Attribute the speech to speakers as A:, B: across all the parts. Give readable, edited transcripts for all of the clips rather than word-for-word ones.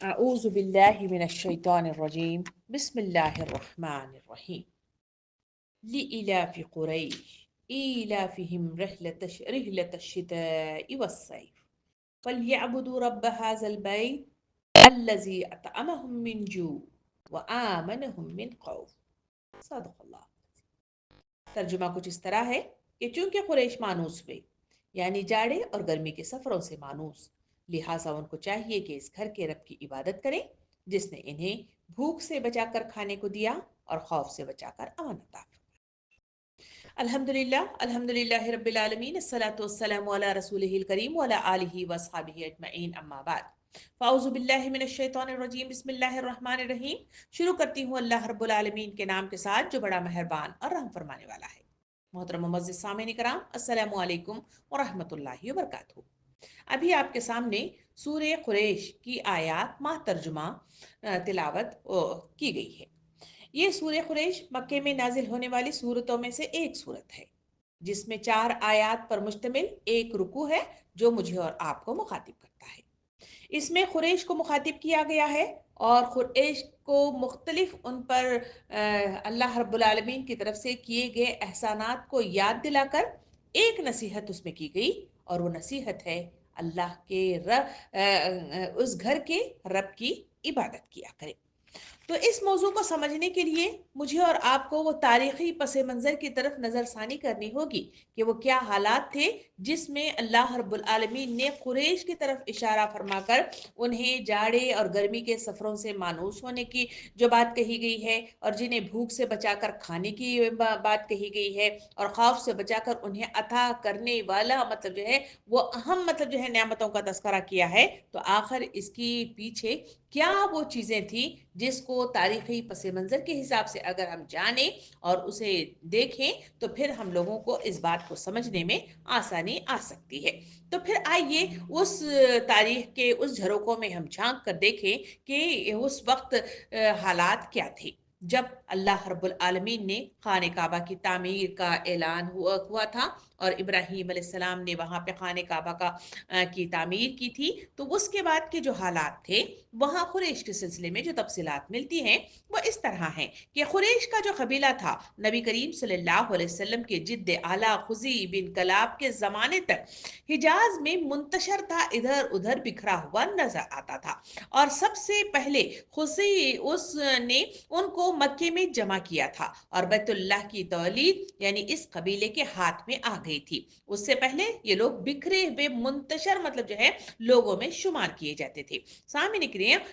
A: أعوذ بالله من الشيطان الرجيم بسم الله الرحمن الرحيم لإلاف قريش إيلافهم رحلة الشتاء والصيف فليعبدوا رب هذا البيت الذي أطعمهم من جوع وآمنهم من خوف صدق اللہ۔ ترجمہ کچھ اس طرح ہے کہ چونکہ قریش مانوس ہوئے، یعنی جاڑے اور گرمی کے سفروں سے مانوس، لہٰذا ان کو چاہیے کہ اس گھر کے رب کی عبادت کریں جس نے انہیں بھوک سے بچا کر کھانے کو دیا اور خوف سے بچا کر امن عطا فرمایا۔ الحمدللہ رب العالمین، الصلاۃ والسلام علی رسولہ الکریم وعلی آلہ واصحابہ اجمعین، اما بعد فاعوذ باللہ من الشیطان الرجیم بسم اللہ الرحمن الرحیم۔ شروع کرتی ہوں اللہ رب العالمین کے نام کے ساتھ جو بڑا مہربان اور رحم فرمانے والا ہے۔ محترم معزز سامعین کرام، السلام علیکم ورحمۃ اللہ وبرکاتہ۔ ابھی آپ کے سامنے سورہ قریش کی آیات ماہ ترجمہ تلاوت کی گئی ہے۔ یہ سورہ قریش مکے میں نازل ہونے والی سورتوں میں سے ایک سورت ہے، جس میں 4 آیات پر مشتمل ایک رکوع ہے جو مجھے اور آپ کو مخاطب کرتا ہے۔ اس میں قریش کو مخاطب کیا گیا ہے اور قریش کو مختلف ان پر اللہ رب العالمین کی طرف سے کیے گئے احسانات کو یاد دلا کر ایک نصیحت اس میں کی گئی، اور وہ نصیحت ہے اللہ کے اس گھر کے رب کی عبادت کیا کرے۔ تو اس موضوع کو سمجھنے کے لیے مجھے اور آپ کو وہ تاریخی پس منظر کی طرف نظر ثانی کرنی ہوگی کہ وہ کیا حالات تھے جس میں اللہ رب العالمین نے قریش کی طرف اشارہ فرما کر انہیں جاڑے اور گرمی کے سفروں سے مانوس ہونے کی جو بات کہی گئی ہے، اور جنہیں بھوک سے بچا کر کھانے کی بات کہی گئی ہے، اور خوف سے بچا کر انہیں عطا کرنے والا مطلب جو ہے وہ اہم مطلب جو ہے نعمتوں کا تذکرہ کیا ہے۔ تو آخر اس کی پیچھے کیا وہ چیزیں تھیں جس کو تاریخی پس منظر کے حساب سے اگر ہم جانیں اور اسے دیکھیں تو پھر ہم لوگوں کو اس بات کو سمجھنے میں آسانی آ سکتی ہے۔ تو پھر آئیے اس تاریخ کے اس جھروکوں میں ہم جھانک کر دیکھیں کہ اس وقت حالات کیا تھے جب اللہ رب العالمین نے خانہ کعبہ کی تعمیر کا اعلان ہوا تھا اور ابراہیم علیہ السلام نے وہاں پہ خانہ کعبہ کی تعمیر کی تھی۔ تو اس کے بعد کے جو حالات تھے وہاں قریش کے سلسلے میں جو تفصیلات ملتی ہیں وہ اس طرح ہیں کہ قریش کا جو قبیلہ تھا نبی کریم صلی اللہ علیہ وسلم کے جد اعلیٰ خزی بن کلاب کے زمانے تک حجاز میں منتشر تھا، ادھر ادھر بکھرا ہوا نظر آتا تھا، اور سب سے پہلے خزی اس نے ان کو مکے میں جمع کیا تھا اور بیت اللہ کی تولید یعنی اس قبیلے کے ہاتھ میں آ گئی تھی۔ اس سے پہلے یہ لوگ بکھرے ہوئے منتشر مطلب جو ہے لوگوں میں شمار کیے جاتے تھے۔ سامعین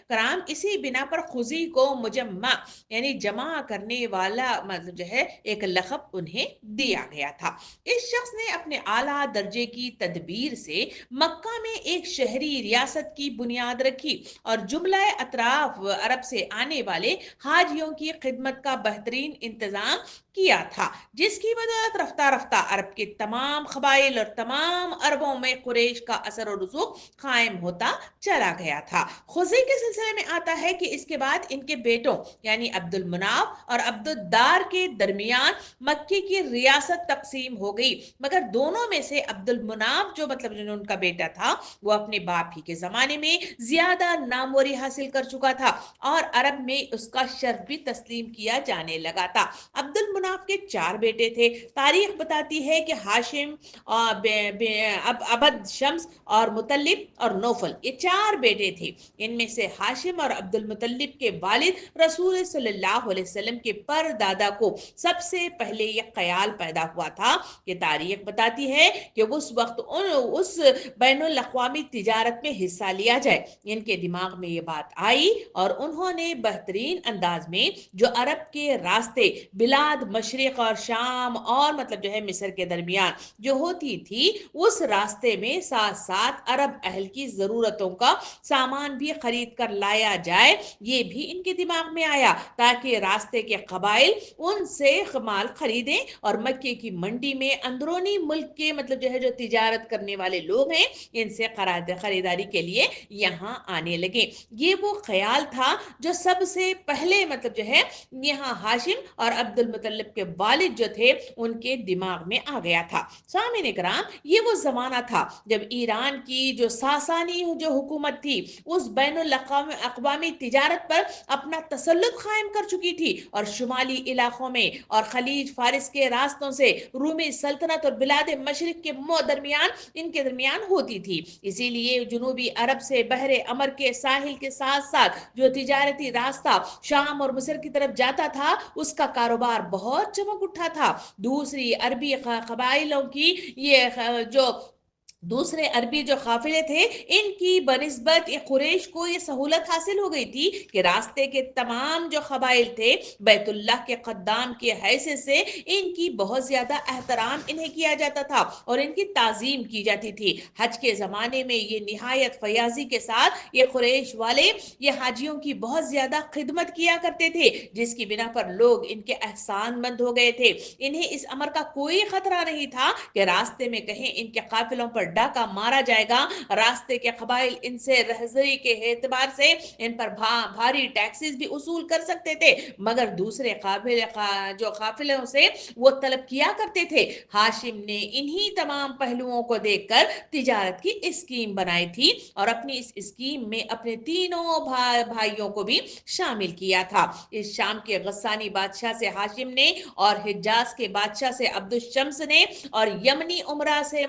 A: کرام، اسی بنا پر خزی کو مجمع یعنی جمع کرنے والا مطلب جو ہے ایک لقب انہیں دیا گیا تھا۔ اس شخص نے اپنے اعلیٰ درجے کی تدبیر سے مکہ میں ایک شہری ریاست کی بنیاد رکھی اور جملہ اطراف عرب سے آنے والے حاجیوں کی خدمت کا بہترین انتظام کیا تھا، جس کی بدولت رفتہ رفتہ عرب کے تمام قبائل اور تمام عربوں میں قریش کا اثر و رسوخ قائم ہوتا چلا گیا تھا۔ خزی کے سلسلے میں آتا ہے کہ اس کے بعد ان کے بیٹوں یعنی عبد المناف اور عبد الدار کے درمیان مکی کی ریاست تقسیم ہو گئی، مگر دونوں میں سے عبد المناف جو مطلب جو ان کا بیٹا تھا وہ اپنے باپ ہی کے زمانے میں زیادہ ناموری حاصل کر چکا تھا اور عرب میں اس کا شرف بھی تسلیم کیا جانے لگا تھا۔ عبد المناف کے 4 بیٹے تھے۔ تاریخ بتاتی ہے کہ ہاشم، عبد شمس اور مطلب اور نوفل، یہ 4 بیٹے تھے۔ ان میں سے ہاشم اور عبد المطلب کے والد رسول صلی اللہ علیہ وسلم کے پر دادا کو سب سے پہلے یہ خیال پیدا ہوا تھا کہ تاریخ بتاتی ہے کہ اس وقت اس بین الاقوامی تجارت میں حصہ لیا جائے۔ ان کے دماغ میں یہ بات آئی اور انہوں نے بہترین انداز میں جو عرب کے راستے بلاد مشرق اور شام اور مطلب جو ہے مصر کے درمیان جو ہوتی تھی اس راستے میں ساتھ ساتھ عرب اہل کی ضرورتوں کا سامان بھی خرید کر لایا جائے، یہ بھی ان کے دماغ میں آیا تاکہ راستے کے قبائل ان سے مال خریدیں اور مکے کی منڈی میں اندرونی ملک کے مطلب جو ہے جو تجارت کرنے والے لوگ ہیں ان سے خریداری کے لیے یہاں آنے لگے۔ یہ وہ خیال تھا جو سب سے پہلے مطلب جو ہے یہاں ہاشم اور عبد المطلب کے والد جو تھے ان کے دماغ میں آ گیا تھا۔ سامعین کرام، یہ وہ زمانہ تھا جب ایران کی جو ساسانی جو حکومت تھی اس بین الاقوامی تجارت پر اپنا تسلط قائم کر چکی تھی، اور شمالی علاقوں میں اور خلیج فارس کے راستوں سے رومی سلطنت اور بلاد مشرق کے درمیان ہوتی تھی۔ اسی لیے جنوبی عرب سے بحر امر کے ساحل کے ساتھ ساتھ جو تجارتی راستہ شام اور مصر کی طرف جاتا تھا اس کا کاروبار بہت چمک اٹھا تھا۔ دوسری عربی قبائلوں کی دوسرے عربی جو قافلے تھے ان کی بنسبت قریش کو یہ سہولت حاصل ہو گئی تھی کہ راستے کے تمام جو قبائل تھے بیت اللہ کے قدام کے حیثیت سے ان کی بہت زیادہ احترام انہیں کیا جاتا تھا اور ان کی تعظیم کی جاتی تھی۔ حج کے زمانے میں یہ نہایت فیاضی کے ساتھ یہ قریش والے یہ حاجیوں کی بہت زیادہ خدمت کیا کرتے تھے، جس کی بنا پر لوگ ان کے احسان مند ہو گئے تھے۔ انہیں اس امر کا کوئی خطرہ نہیں تھا کہ راستے میں کہیں ان کے قافلوں پر ڈاکہ مارا جائے گا۔ راستے کے قبائل ان سے رہزری کے اعتبار سے ان پر بھاری ٹیکسز بھی اصول کر سکتے تھے، مگر دوسرے قافلوں سے وہ طلب کیا کرتے تھے۔ ہاشم نے انہی تمام پہلوؤں کو دیکھ کر تجارت کی اسکیم بنائی تھی اور اپنی اس اسکیم میں اپنے تینوں بھائیوں کو بھی شامل کیا تھا۔ اس شام کے غسانی بادشاہ سے ہاشم نے اور حجاز کے بادشاہ سے عبد الشمس نے اور یمنی عمرہ سے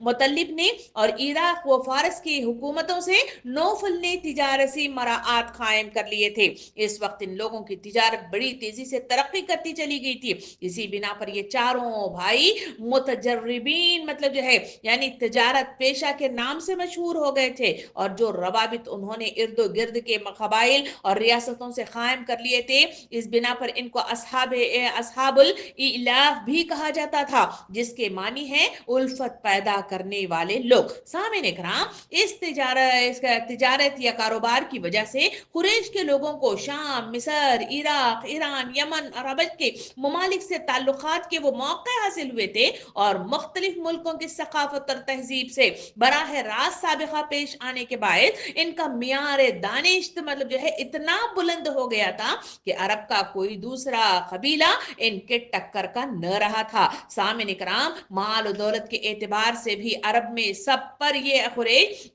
A: مطلب نے اور عراق و فارس کی حکومتوں سے نوفل نے تجارتی مراعات قائم کر لیے تھے۔ اس وقت ان لوگوں کی تجارت بڑی تیزی سے ترقی کرتی چلی گئی تھی۔ اسی بنا پر یہ چاروں بھائی متجربین یعنی تجارت پیشہ کے نام سے مشہور ہو گئے تھے، اور جو روابط انہوں نے ارد و گرد کے قبائل اور ریاستوں سے قائم کر لیے تھے اس بنا پر ان کو اصحاب الائلاف بھی کہا جاتا تھا، جس کے معنی ہے الفت پیدا کرنے والے لوگ۔ سامعین کرام، اس تجارت یا کاروبار کی وجہ سے قریش کے لوگوں کو شام، مصر، عراق، ایران، یمن اور حبش کے ممالک سے تعلقات کے وہ موقع حاصل ہوئے تھے، اور مختلف ملکوں کی ثقافت اور تہذیب سے براہ راست سابقہ پیش آنے کے باعث ان کا معیار دانش اتنا بلند ہو گیا تھا کہ عرب کا کوئی دوسرا قبیلہ ان کے ٹکر کا نہ رہا تھا۔ سامعین کرام، مال و دولت کے اعتبار سے بھی عرب میں سب پر یہ قریش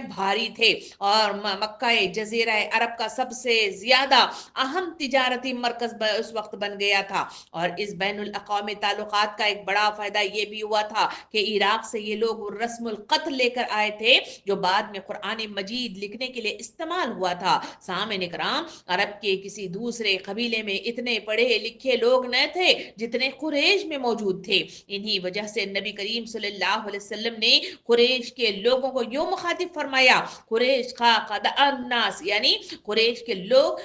A: بھاری تھے، اور مکہ جزیرہ عرب کا سب سے زیادہ اہم تجارتی مرکز اس وقت بن گیا تھا، اور اس بین الاقوامی تعلقات کا ایک بڑا فائدہ یہ بھی ہوا تھا کہ عراق سے یہ لوگ رسم القتل لے کر آئے تھے جو بعد میں قرآن مجید لکھنے کے لیے استعمال ہوا تھا۔ سامعین کرام، عرب کے کسی دوسرے قبیلے میں اتنے پڑھے لکھے لوگ نہ تھے جتنے قریش میں موجود تھے۔ انہی وجہ سے نبی کریم صلی اللہ علیہ وسلم نے قریش کے لوگوں کو یوں مخاطب فرمایا، قریش قد الناس، یعنی قریش کے لوگ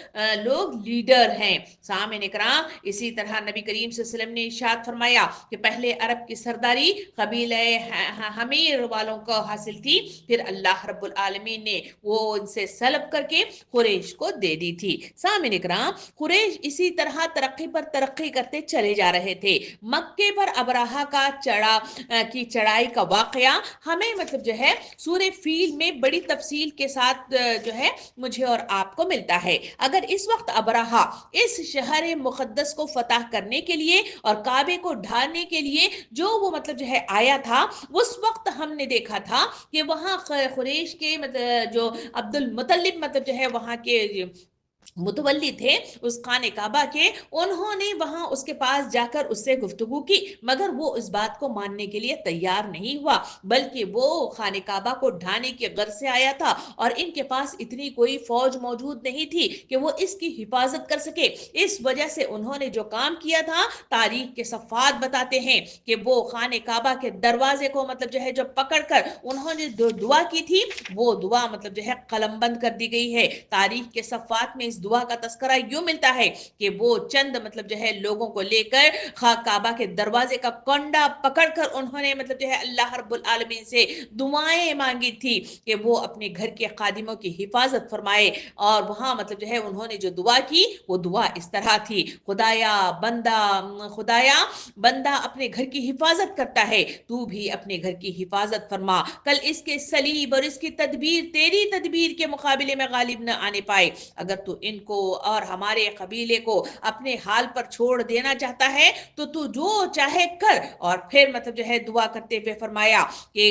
A: لیڈر ہیں۔ سامعین کرام، اسی طرح نبی کریم صلی اللہ علیہ وسلم نے ارشاد فرمایا کہ پہلے عرب کی سرداری قبیلہ حمیر والوں کو حاصل تھی، پھر اللہ رب العالمین نے وہ ان سے سلب کر کے قریش کو دے دی تھی۔ سامعین کرام، قریش اسی طرح ترقی پر ترقی کرتے چلے جا رہے تھے۔ مکے پر ابراہہ کی چڑھائی کا واقعہ ہمیں سورہ فیل میں بڑی تفصیل کے ساتھ مجھے اور آپ کو ملتا ہے۔ اگر اس وقت ابراہہ اس شہر مقدس کو فتح کرنے کے لیے اور کعبے کو ڈھانے کے لیے جو وہ آیا تھا، اس وقت ہم نے دیکھا تھا کہ وہاں قریش کے جو عبد المطلب وہاں کے متولی تھے اس خانہ کعبہ کے، انہوں نے وہاں اس کے پاس جا کر اس سے گفتگو کی، مگر وہ اس بات کو ماننے کے لیے تیار نہیں ہوا، بلکہ وہ خانہ کعبہ کو ڈھانے کے غرض سے آیا تھا، اور ان کے پاس اتنی کوئی فوج موجود نہیں تھی کہ وہ اس کی حفاظت کر سکے۔ اس وجہ سے انہوں نے جو کام کیا تھا، تاریخ کے صفحات بتاتے ہیں کہ وہ خانہ کعبہ کے دروازے کو جو پکڑ کر انہوں نے دعا کی تھی، وہ دعا قلم بند کر دی گئی ہے۔ تاریخ کے صفحات میں اس دعا کا تذکرہ یوں ملتا ہے کہ وہ چند لوگوں کو لے کر کعبہ کے دروازے کا کنڈا پکڑ کر انہوں نے اللہ رب العالمین سے دعائیں مانگی تھی کہ وہ اپنے گھر کے خادموں کی حفاظت فرمائے، اور وہاں انہوں نے جو دعا کی وہ دعا اس طرح تھی: خدایا بندہ اپنے گھر کی حفاظت کرتا ہے، تو بھی اپنے گھر کی حفاظت فرما، کل اس کے صلیب اور اس کی تدبیر تیری تدبیر کے مقابلے میں غالب نہ آنے پائے، اگر تو ان کو और हमारे कबीले को अपने हाल पर छोड़ देना चाहता है तो तू जो चाहे कर। और फिर मतलब जो है दुआ करते हुए फरमाया कि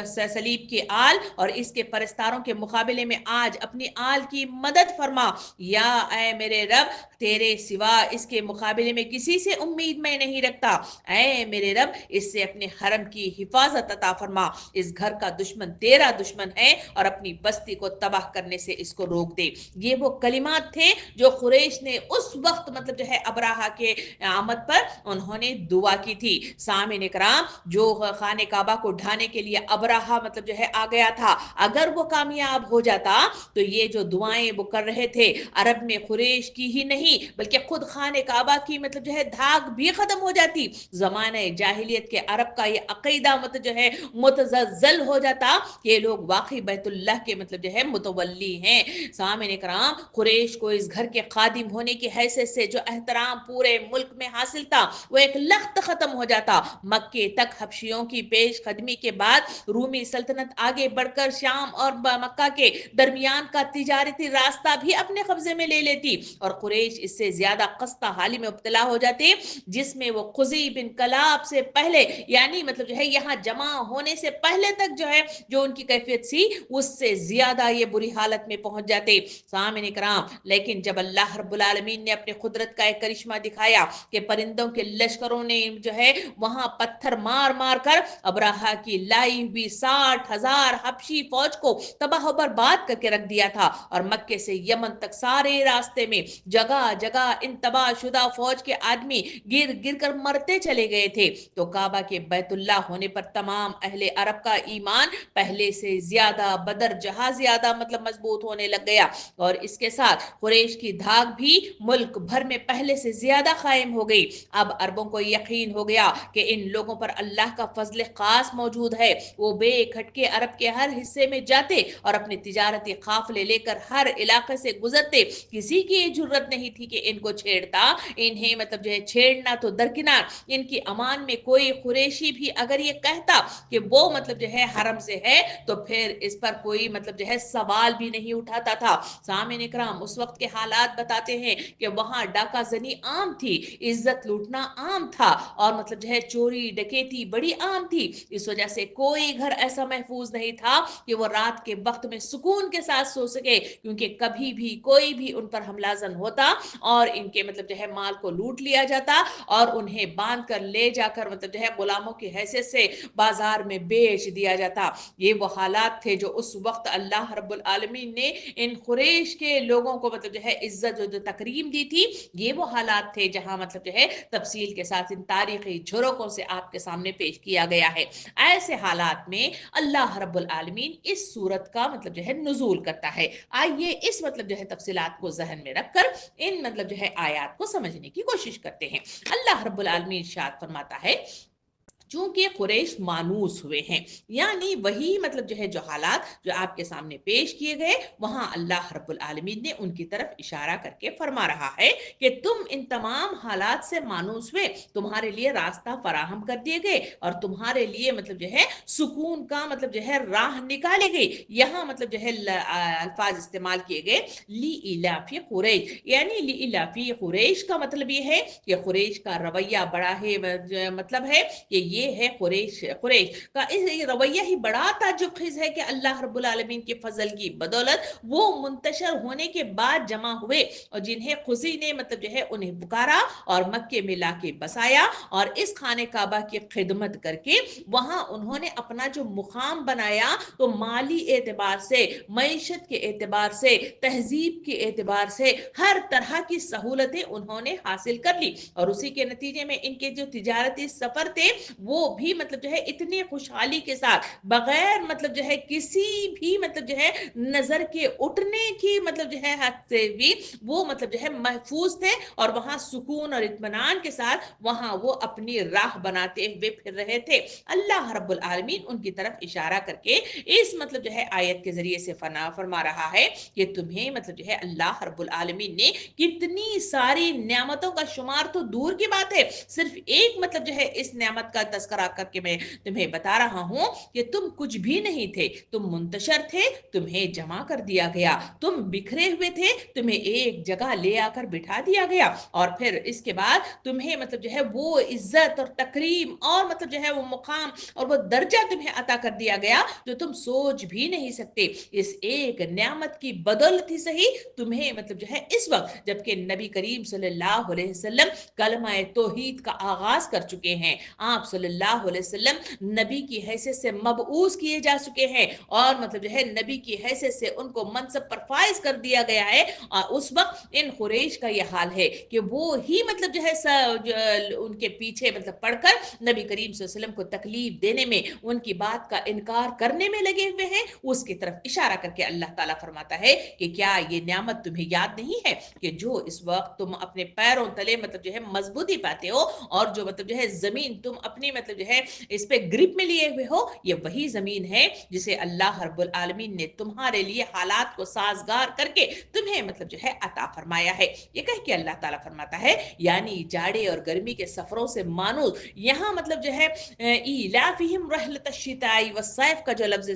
A: सलीब के आल और इसके परस्तारों के मुकाबले में आज अपनी आल की मदद फरमा। या ऐ मेरे रब, तेरे सिवा इसके मुकाबले में किसी से उम्मीद मैं नहीं रखता। ऐ मेरे रब, इससे अपने हरम की हिफाजत अता फरमा। इस घर का दुश्मन तेरा दुश्मन है और अपनी बस्ती को तबाह करने से इसको रोक दे। ये वो कलिमात थे जो कुरैश ने उस वक्त मतलब जो है अबराहा के आमद पर उन्होंने दुआ की थी। सामिन इकराम, जो खाने काबा को ढाने के लिए अबराहा मतलब जो है आ गया था, अगर वो कामयाब हो जाता तो ये जो दुआएं वो कर रहे थे अरब में कुरैश की ही नहीं बल्कि खुद खाने काबा की मतलब जो है धाक भी खत्म हो जाती। जमाने जाहिलियत के अरब का ये अकीदा मतलब जो है मुतज़ल्ज़ल हो जाता कि ये लोग वाकई बैतुल्लाह के मतलब जो है मुतवल्ली हैं। सामिन इकराम, कुरैश को इस घर के खादिम होने की हैसियत से जो एहतराम पूरे मुल्क में हासिल था वो एक लख्त खत्म हो जाता। मक्के तक हबशियों की पेश कदमी के बाद रूमी सल्तनत आगे बढ़कर शाम और मक्का के दरमियान का तिजारती रास्ता भी अपने कब्जे में ले लेती और कुरैश इससे ज्यादा कस्ता हाली में मुब्तला हो जाते जिसमें वो खुज़ी बिन कलाब से पहले यानी मतलब जो है यहाँ जमा होने से पहले तक जो है जो उनकी कैफियत थी उससे ज्यादा ये बुरी हालत में पहुंच जाते। सामिन इकराम, लेकिन जब अल्लाह रब्बुल आलमीन ने अपने कुदरत का एक करिश्मा दिखाया कि परिंदों के लश्करों ने जो है वहां पत्थर मार मार कर अबराहा की लाई हुई 60,000 हबशी फौज को तबाह बर्बाद करके रख दिया था और मक्के से यमन तक सारे रास्ते में जगह जगह इन तबाहशुदा फौज के आदमी गिर गिर कर मरते चले गए थे। तो काबा के बैतुल्लाह होने पर तमाम अहले अरब का ईमान पहले से ज्यादा बदर जहां ज्यादा मतलब मजबूत होने लग गया और इसके साथ कुरैश की धाक भी मुल्क भर में पहले से ज्यादा कायम हो गई। अब अरबों को यकीन हो गया कि इन लोगों पर अल्लाह का फजल खास मौजूद है। वो बेखटके अरब के हर हिस्से में जाते और अपने तिजारती काफिले लेकर हर इलाके से गुजरते। किसी की ये जुर्रत नहीं थी कि इनको छेड़ता। इन्हें मतलब जो है छेड़ना तो दरकिनार, इनकी अमान में कोई कुरैशी भी अगर ये कहता कि वो मतलब जो है हरम से है तो फिर इस पर कोई मतलब जो है सवाल भी नहीं उठाता था। सामिन इकराम, उस वक्त के हालात बताते हैं कि वहां डाका जनी आम थी, इज्जत लूटना आम था और मतलब जो है चोरी डकैती बड़ी आम थी। इस वजह से कोई घर ऐसा महफूज नहीं था कि वो रात के वक्त में सुकून के साथ सो सके, क्योंकि कभी भी कोई भी उन पर हमलाजन होता और इनके मतलब जो है माल को लूट लिया जाता और उन्हें बांध कर ले जाकर मतलब जो है गुलामों की हैसियत से बाजार में बेच दिया जाता। ये वो हालात थे जो उस वक्त अल्लाह रब्बुल आलमीन ने इन कुरैश के लोगों को मतलब जो है इज्जत जो तकरीम दी थी। ये वो हालात थे जहां मतलब जो है तफसील के साथ इन तारीखी झरोकों से आपके सामने पेश किया गया है। ऐसे हालात में अल्लाह रब्बुल आलमीन इस सूरत का मतलब जो है नुज़ूल करता है। आइए इस मतलब जो है तफसीलात को जहन में रखकर इन मतलब जो है आयात को समझने की कोशिश करते हैं। अल्लाह रब्बुल आलमीन इरशाद फरमाता है, चूंकि कुरैश मानूस हुए हैं, यानी वही मतलब जो है जो हालात जो आपके सामने पेश किए गए वहां अल्लाह रब्बुल आलमीन ने उनकी तरफ इशारा करके फरमा रहा है कि तुम इन तमाम हालात से मानूस हुए, तुम्हारे लिए रास्ता फराहम कर दिए गए और तुम्हारे लिए मतलब जो है सुकून का मतलब जो है राह निकाली गई। यहाँ मतलब जो है अल्फाज इस्तेमाल किए गए ली इलाफी कुरैश, यानी ली इलाफी कुरैश का मतलब ये है कि कुरैश का रवैया बड़ा है मतलब है कि ये है कुरैश कुरैश का इस रवैया ही बड़ा ताज्जुब है कि अल्लाह रब्बुल आलमीन के फजल की बदौलत वो मुंतशर होने के बाद जमा हुए और जिन्हें खुशी ने मतलब जो है उन्हें पुकारा और मक्के में लाके बसाया और इस खाने काबा की खिदमत करके वहां उन्होंने अपना जो मुकाम बनाया तो माली एतबार से, मईशत के एतबार से, तहजीब के एतबार से हर तरह की सहूलतें उन्होंने हासिल कर ली और उसी के नतीजे में इनके जो तिजारती सफर थे वो भी मतलब जो है इतनी खुशहाली के साथ बगैर मतलब जो है किसी भी मतलब जो है नजर के उठने की मतलब जो है हद से भी वो मतलब जो है महफूज थे और वहां सुकून और इत्मीनान के साथ वहां वो अपनी राह बनाते हुए फिर रहे थे। अल्लाह रब्बुल आलमीन उनकी तरफ इशारा करके इस मतलब जो है आयत के जरिए से फरमा रहा है कि तुम्हें मतलब जो है अल्लाह रब्बुल आलमीन ने कितनी सारी नेमतों का शुमार तो दूर की बात है, सिर्फ एक मतलब जो है इस नेमत का तस्करा करके मैं तुम्हें बता रहा हूं कि तुम कुछ भी नहीं थे, तुम मुंतशर थे, तुम्हें जमा कर दिया गया, तुम बिखरे हुए थे, तुम्हें एक जगह ले आकर बिठा दिया गया, और फिर इसके बाद तुम्हें मतलब जो है वो इज्जत और तकरीम और मतलब जो है वो मुकाम और वो दर्जा तुम्हें अता कर दिया गया जो तुम सोच भी नहीं सकते। इस एक नेमत की बदौलत ही सही तुम्हें मतलब जो है इस वक्त, जबकि नबी करीम सल्लल्लाहु अलैहि वसल्लम कलमा तौहीद का आगाज कर चुके हैं, आप सल्लल्लाहु अलैहि वसल्लम नबी की हैसियत से मबऊस किए जा चुके हैं और मतलब जो है नबी की हैसियत से उनको मनसब पर फाइज कर दिया गया है, और उस वक्त इन कुरैश का यह हाल है कि वो ही मतलब जो है उनके पीछे मतलब पढ़कर नबी करीम सल्लल्लाहु अलैहि वसल्लम को तकलीफ देने में, उनकी बात का इनकार करने में लगे हुए हैं। उसकी तरफ इशारा करके अल्लाह ताला फरमाता है कि क्या ये नियामत तुम्हें याद नहीं है कि जो इस वक्त तुम अपने पैरों तले मतलब जो है मजबूती पाते हो, और जो मतलब जो है जमीन तुम अपनी मतलब जो है इस पे ग्रिप में लिए हुए हो, ये वही जमीन है जिसे अल्लाह रब्बुल आलमीन ने तुम्हारे लिए हालात को साजगार करके तुम्हें मतलब जो है अता फरमाया है। ये कह के अल्लाह ताला फरमाता है यानी जाड़े और गर्मी के सफरों से मानो यहाँ मतलब जो है इलाफिहिम रहलत शिताई व सैफ का जो लफ्ज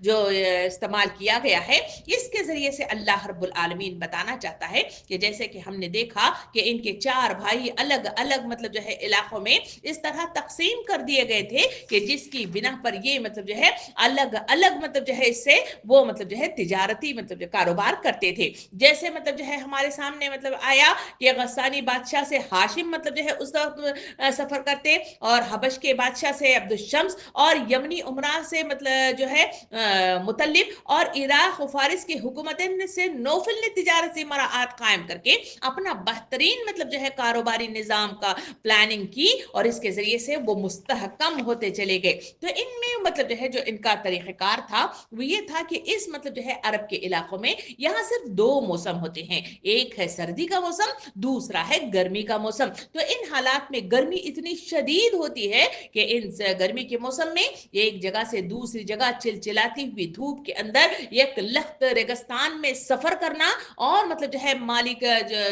A: जो इस्तेमाल किया गया है, इसके जरिए से अल्लाह रब्बुल आलमीन बताना चाहता है कि जैसे कि हमने देखा कि इनके चार भाई अलग अलग मतलब जो है इलाकों में इस तरह तकसीम कर दिए गए थे कि जिसकी बिना पर ये मतलब जो है अलग अलग मतलब जो है इससे वो मतलब जो है तिजारती मतलब जो कारोबार करते थे। जैसे मतलब जो है हमारे सामने मतलब आया कि गस्सानी बादशाह से हाशिम मतलब जो है उस वक्त सफर करते, और हबश के बादशाह से अब्दुल शम्स, और यमनी उमरा से मतलब जो है मुतल्लिब, और इराक और फारिस की हुकूमतें से नौफल ने तिजारती मराआत कायम करके अपना बेहतरीन मतलब जो है कारोबारी निज़ाम का प्लानिंग की, और इसके जरिए से वो मुस्तहकम होते चले गए। तो इनमें मतलब जो है जो इनका तरीक़ाकार था वो ये था कि इस मतलब जो है अरब के इलाकों में यहाँ सिर्फ दो मौसम होते हैं, एक है सर्दी का मौसम, दूसरा है गर्मी का मौसम। तो इन हालात में गर्मी इतनी शदीद होती है कि इन गर्मी के मौसम में एक जगह से दूसरी जगह चिलचिलाती हुई धूप के अंदर एक लख्त रेगिस्तान में सफर करना, और मतलब जो है मालिक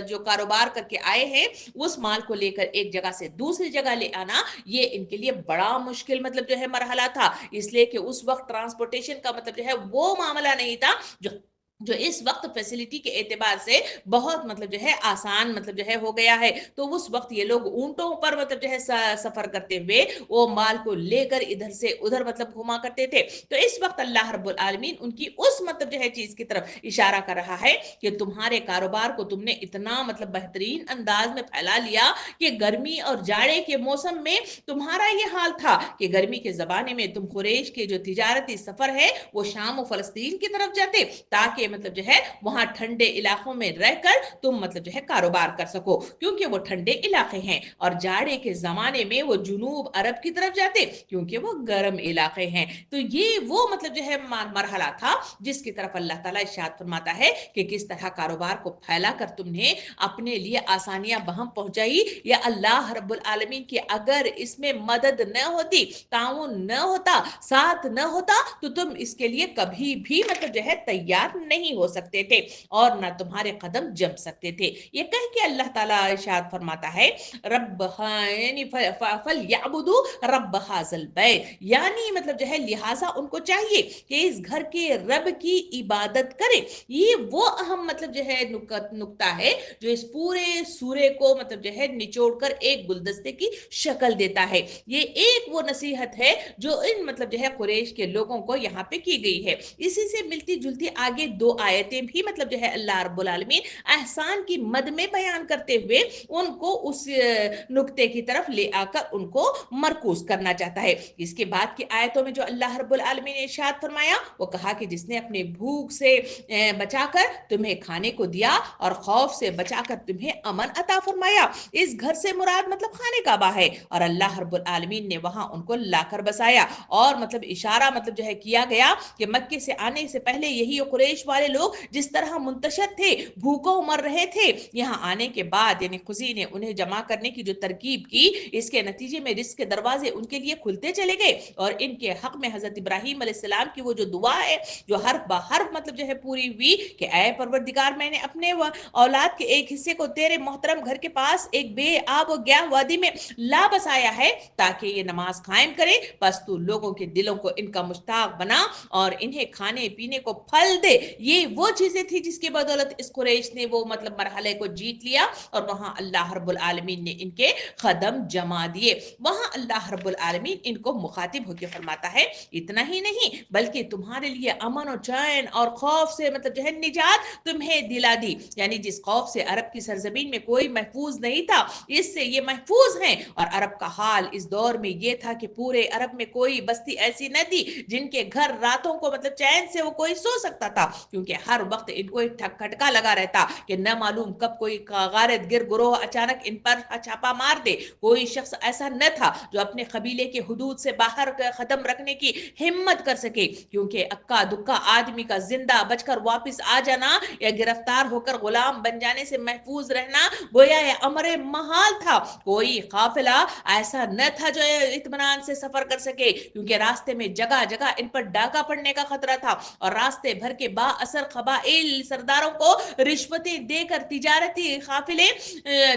A: जो कारोबार करके आए हैं उस माल को लेकर एक जगह से दूसरी जगह ले आना, ये इनके लिए बड़ा मुश्किल मतलब जो है मरहला था। इसलिए कि उस वक्त ट्रांसपोर्टेशन का मतलब जो है वो मामला नहीं था जो जो इस वक्त फैसिलिटी के एतबार से बहुत मतलब जो है आसान मतलब जो है हो गया है। तो उस वक्त ये लोग ऊंटों पर मतलब जो है सफर करते हुए वो माल को लेकर इधर से उधर मतलब घुमा करते थे। तो इस वक्त अल्लाह रब्बुल आलमीन उनकी उस मतलब जो है चीज की तरफ इशारा कर रहा है कि तुम्हारे कारोबार को तुमने इतना मतलब बेहतरीन अंदाज में फैला लिया कि गर्मी और जाड़े के मौसम में तुम्हारा ये हाल था कि गर्मी के जमाने में तुम कुरैश के जो तिजारती सफर है वो शाम और फलस्तीन की तरफ जाते, ताकि मतलब जो है वहां ठंडे इलाकों में रहकर तुम मतलब जो है कारोबार कर सको, क्योंकि वो ठंडे इलाके हैं, और जाड़े के जमाने में वो जुनूब अरब की तरफ जाते क्योंकि वो गर्म इलाके हैं। तो ये वो मतलब जो है मरहला था जिसकी तरफ अल्लाह ताला इरशाद फरमाता है कि किस तरह कारोबार को फैला कर तुमने अपने लिए आसानियां बहम पहुंचाई, या अल्लाह रब्बुल आलमीन की अगर इसमें मदद न होती, ताउन न होता, साथ न होता, तो तुम इसके लिए कभी भी मतलब जो है तैयार नहीं हो सकते थे और ना तुम्हारे कदम जम सकते थे। ये कह के अल्लाह ताला इरशाद फरमाता है रब यानी फल याबुदू रब हाजल बैत, यानी मतलब जो है लिहाजा उनको चाहिए कि इस घर के रब की इबादत करें। ये वो अहम मतलब जो है नुक्ता है जो इस पूरे सूरे को मतलब जो है निचोड़ कर एक गुलदस्ते की शक्ल देता है। ये एक वो नसीहत है जो इन मतलब जो है कुरैश के लोगों को यहाँ पे की गई है। इसी से मिलती जुलती आगे दो आयतें भी मतलब जो है अल्लाह रब्बुल आलमीन एहसान की मद में बयान करते हुए उनको उस नुक्ते की तरफ ले आकर उनको मरकूज करना चाहता है। इसके बाद की आयतों में जो अल्लाह रब्बुल आलमीन ने इरशाद फरमाया वो कहा कि जिसने अपने भूख से बचाकर तुम्हें खाने को दिया और खौफ से बचाकर तुम्हें अमन अता फरमाया। इस घर से मुराद मतलब खाने काबा है, और अल्लाह रब्बुल आलमीन ने वहां उनको लाकर बसाया, और मतलब इशारा मतलब जो है किया गया कि मक्के से आने से पहले यही कुरैश वाले والے لوگ جس طرح منتشر تھے، بھوکوں مر رہے تھے، یہاں آنے کے بعد یعنی خزی نے انہیں جمع کرنے کی جو ترکیب کی، اس کے نتیجے میں رزق کے دروازے ان کے لیے کھلتے چلے گئے، اور ان کے حق میں حضرت ابراہیم علیہ السلام کی وہ جو دعا ہے جو حرف بہ حرف مطلب جو ہے پوری ہوئی کہ اے پروردگار، میں نے اپنے اولاد کے ایک حصے کو تیرے محترم گھر کے پاس ایک بے آب و گیا وادی میں لا بسایا ہے تاکہ یہ نماز قائم کرے، بس تو لوگوں کے دلوں کو ان کا مشتاق بنا اور انہیں کھانے پینے کو پھل دے۔ یہ وہ چیزیں تھی جس کی بدولت اس قریش نے وہ مطلب مرحلے کو جیت لیا، اور وہاں اللہ رب العالمین نے ان کے قدم جما دیے۔ وہاں اللہ رب العالمین ان کو مخاطب ہو کے فرماتا ہے اتنا ہی نہیں بلکہ تمہارے لیے امن و چین اور خوف سے مطلب جو ہے نجات تمہیں دلا دی، یعنی جس خوف سے عرب کی سرزمین میں کوئی محفوظ نہیں تھا، اس سے یہ محفوظ ہیں۔ اور عرب کا حال اس دور میں یہ تھا کہ پورے عرب میں کوئی بستی ایسی نہ تھی جن کے گھر راتوں کو مطلب چین سے وہ کوئی سو سکتا تھا، کیونکہ ہر وقت ان کو ایک کھٹکا لگا رہتا کہ نہ معلوم کب کوئی غارت گر گروہ اچانک ان پر چھاپا مار دے۔ کوئی شخص ایسا نہ تھا جو اپنے قبیلے کے حدود سے باہر قدم رکھنے کی ہمت کر سکے، کیونکہ اکا دکا آدمی کا زندہ بچ کر واپس آ جانا یا گرفتار ہو کر غلام بن جانے سے محفوظ رہنا گویا یہ امر محال تھا۔ کوئی قافلہ ایسا نہ تھا جو اطمینان سے سفر کر سکے، کیونکہ راستے میں جگہ جگہ ان پر ڈاکہ پڑنے کا خطرہ تھا، اور راستے بھر کے با اثر قبائل سرداروں کو رشوتیں دے کر تجارتی قافلے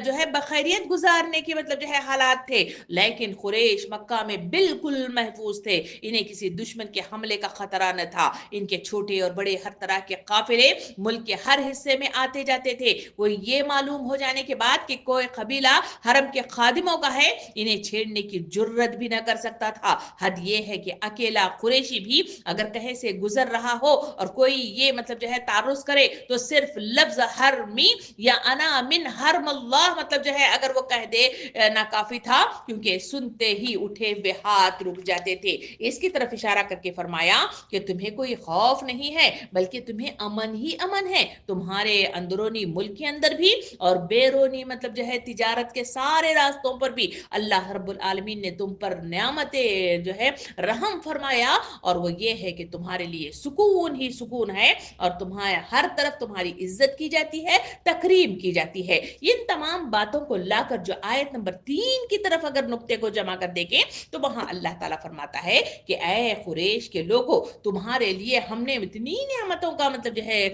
A: جو ہے بخیریت گزارنے کی مطلب جو ہے حالات تھے۔ لیکن قریش مکہ میں بالکل محفوظ تھے، انہیں کسی دشمن کے حملے کا خطرہ نہ تھا۔ ان کے چھوٹے اور بڑے ہر طرح کے قافلے ملک کے ہر حصے میں آتے جاتے تھے۔ وہ یہ معلوم ہو جانے کے بعد کہ کوئی قبیلہ حرم کے خادموں کا ہے، انہیں چھیڑنے کی جرت بھی نہ کر سکتا تھا۔ حد یہ ہے کہ اکیلا قریشی بھی اگر کہیں سے گزر رہا ہو اور کوئی یہ مطلب جو ہے تعرض کرے تو صرف لفظ حرمی یا انا من حرم اللہ مطلب جو ہے اگر وہ کہہ دے ناکافی تھا، کیونکہ سنتے ہی اٹھے ہوئے ہاتھ رک جاتے تھے۔ اس کی طرف اشارہ کر کے فرمایا کہ تمہیں کوئی خوف نہیں ہے بلکہ تمہیں امن ہی امن ہے، تمہارے اندرونی ملک کے اندر بھی اور بیرونی مطلب جو ہے تجارت کے سارے راستوں پر بھی اللہ رب العالمین نے تم پر نعمتیں جو ہے رحم فرمایا، اور وہ یہ ہے کہ تمہارے لیے سکون ہی سکون ہے، اور تمہارے ہر طرف تمہاری عزت کی جاتی ہے، تکریم کی جاتی ہے۔ ان تمام باتوں کو لا کر جو آیت نمبر 3 کی طرف اگر نقطے کو جمع کر دیکھیں تو وہاں اللہ تعالیٰ فرماتا ہے کہ اے قریش کے لوگوں، تمہارے لیے ہم نے اتنی نعمتوں کا مطلب جو ہے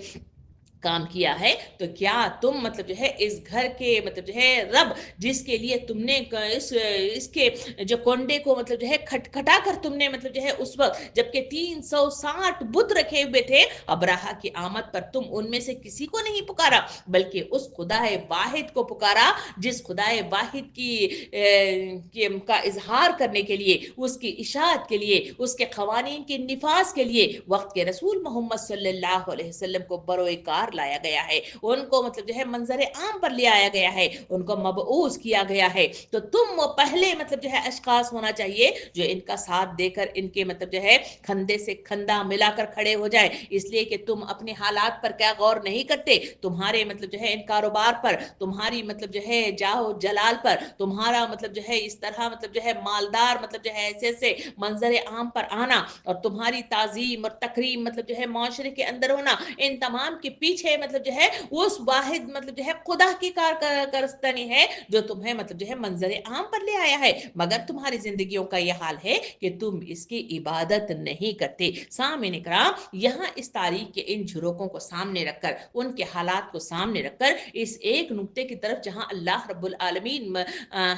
A: کام کیا ہے، تو کیا تم مطلب جو ہے اس گھر کے مطلب جو ہے رب جس کے لیے تم نے اس کے جو کنڈے کو مطلب جو ہے کھٹکھٹا کر تم نے مطلب جو ہے اس وقت جبکہ 360 بت رکھے ہوئے تھے ابراہا کی آمد پر تم ان میں سے کسی کو نہیں پکارا بلکہ اس خدا واحد کو پکارا جس خدا واحد کا اظہار کرنے کے لیے، اس کی اشاعت کے لیے، اس کے قوانین کے نفاذ کے لیے وقت کے رسول محمد صلی اللہ علیہ وسلم کو بروئے کار لایا گیا ہے، ان کو مطلب جو ہے منظر عام پر لے آیا گیا ہے، ان کو مبعوث کیا گیا ہے۔ تو تم وہ پہلے مطلب جو ہے اشخاص ہونا چاہیے جو ان کا ساتھ دے کر ان کے مطلب جو ہے کھندے سے کھندا ملا کر کھڑے ہو جائے، اس لیے کہ تم اپنے حالات پر کیا غور نہیں کرتے، تمہارے مطلب جو ہے ان کاروبار پر، تمہاری مطلب جو ہے جاہ جلال پر، تمہارا مطلب جو ہے اس طرح مطلب جو ہے مالدار مطلب جو ہے ایسے منظر عام پر آنا اور تمہاری تعظیم اور تکریم مطلب جو ہے معاشرے کے اندر ہونا، ان تمام کے پیچھے مطلب جو ہے اس واحد مطلب جو ہے خدا کی کارکرستانی ہے جو تمہیں مطلب جو ہے منظر عام پر لے آیا ہے، مگر تمہاری زندگیوں کا یہ حال ہے کہ تم اس کی عبادت نہیں کرتے۔ سامعین اکرام، یہاں اس تاریخ کے ان جھروکوں کو سامنے رکھ کر، ان کے حالات کو سامنے رکھ کر، اس ایک نقطے کی طرف جہاں اللہ رب العالمین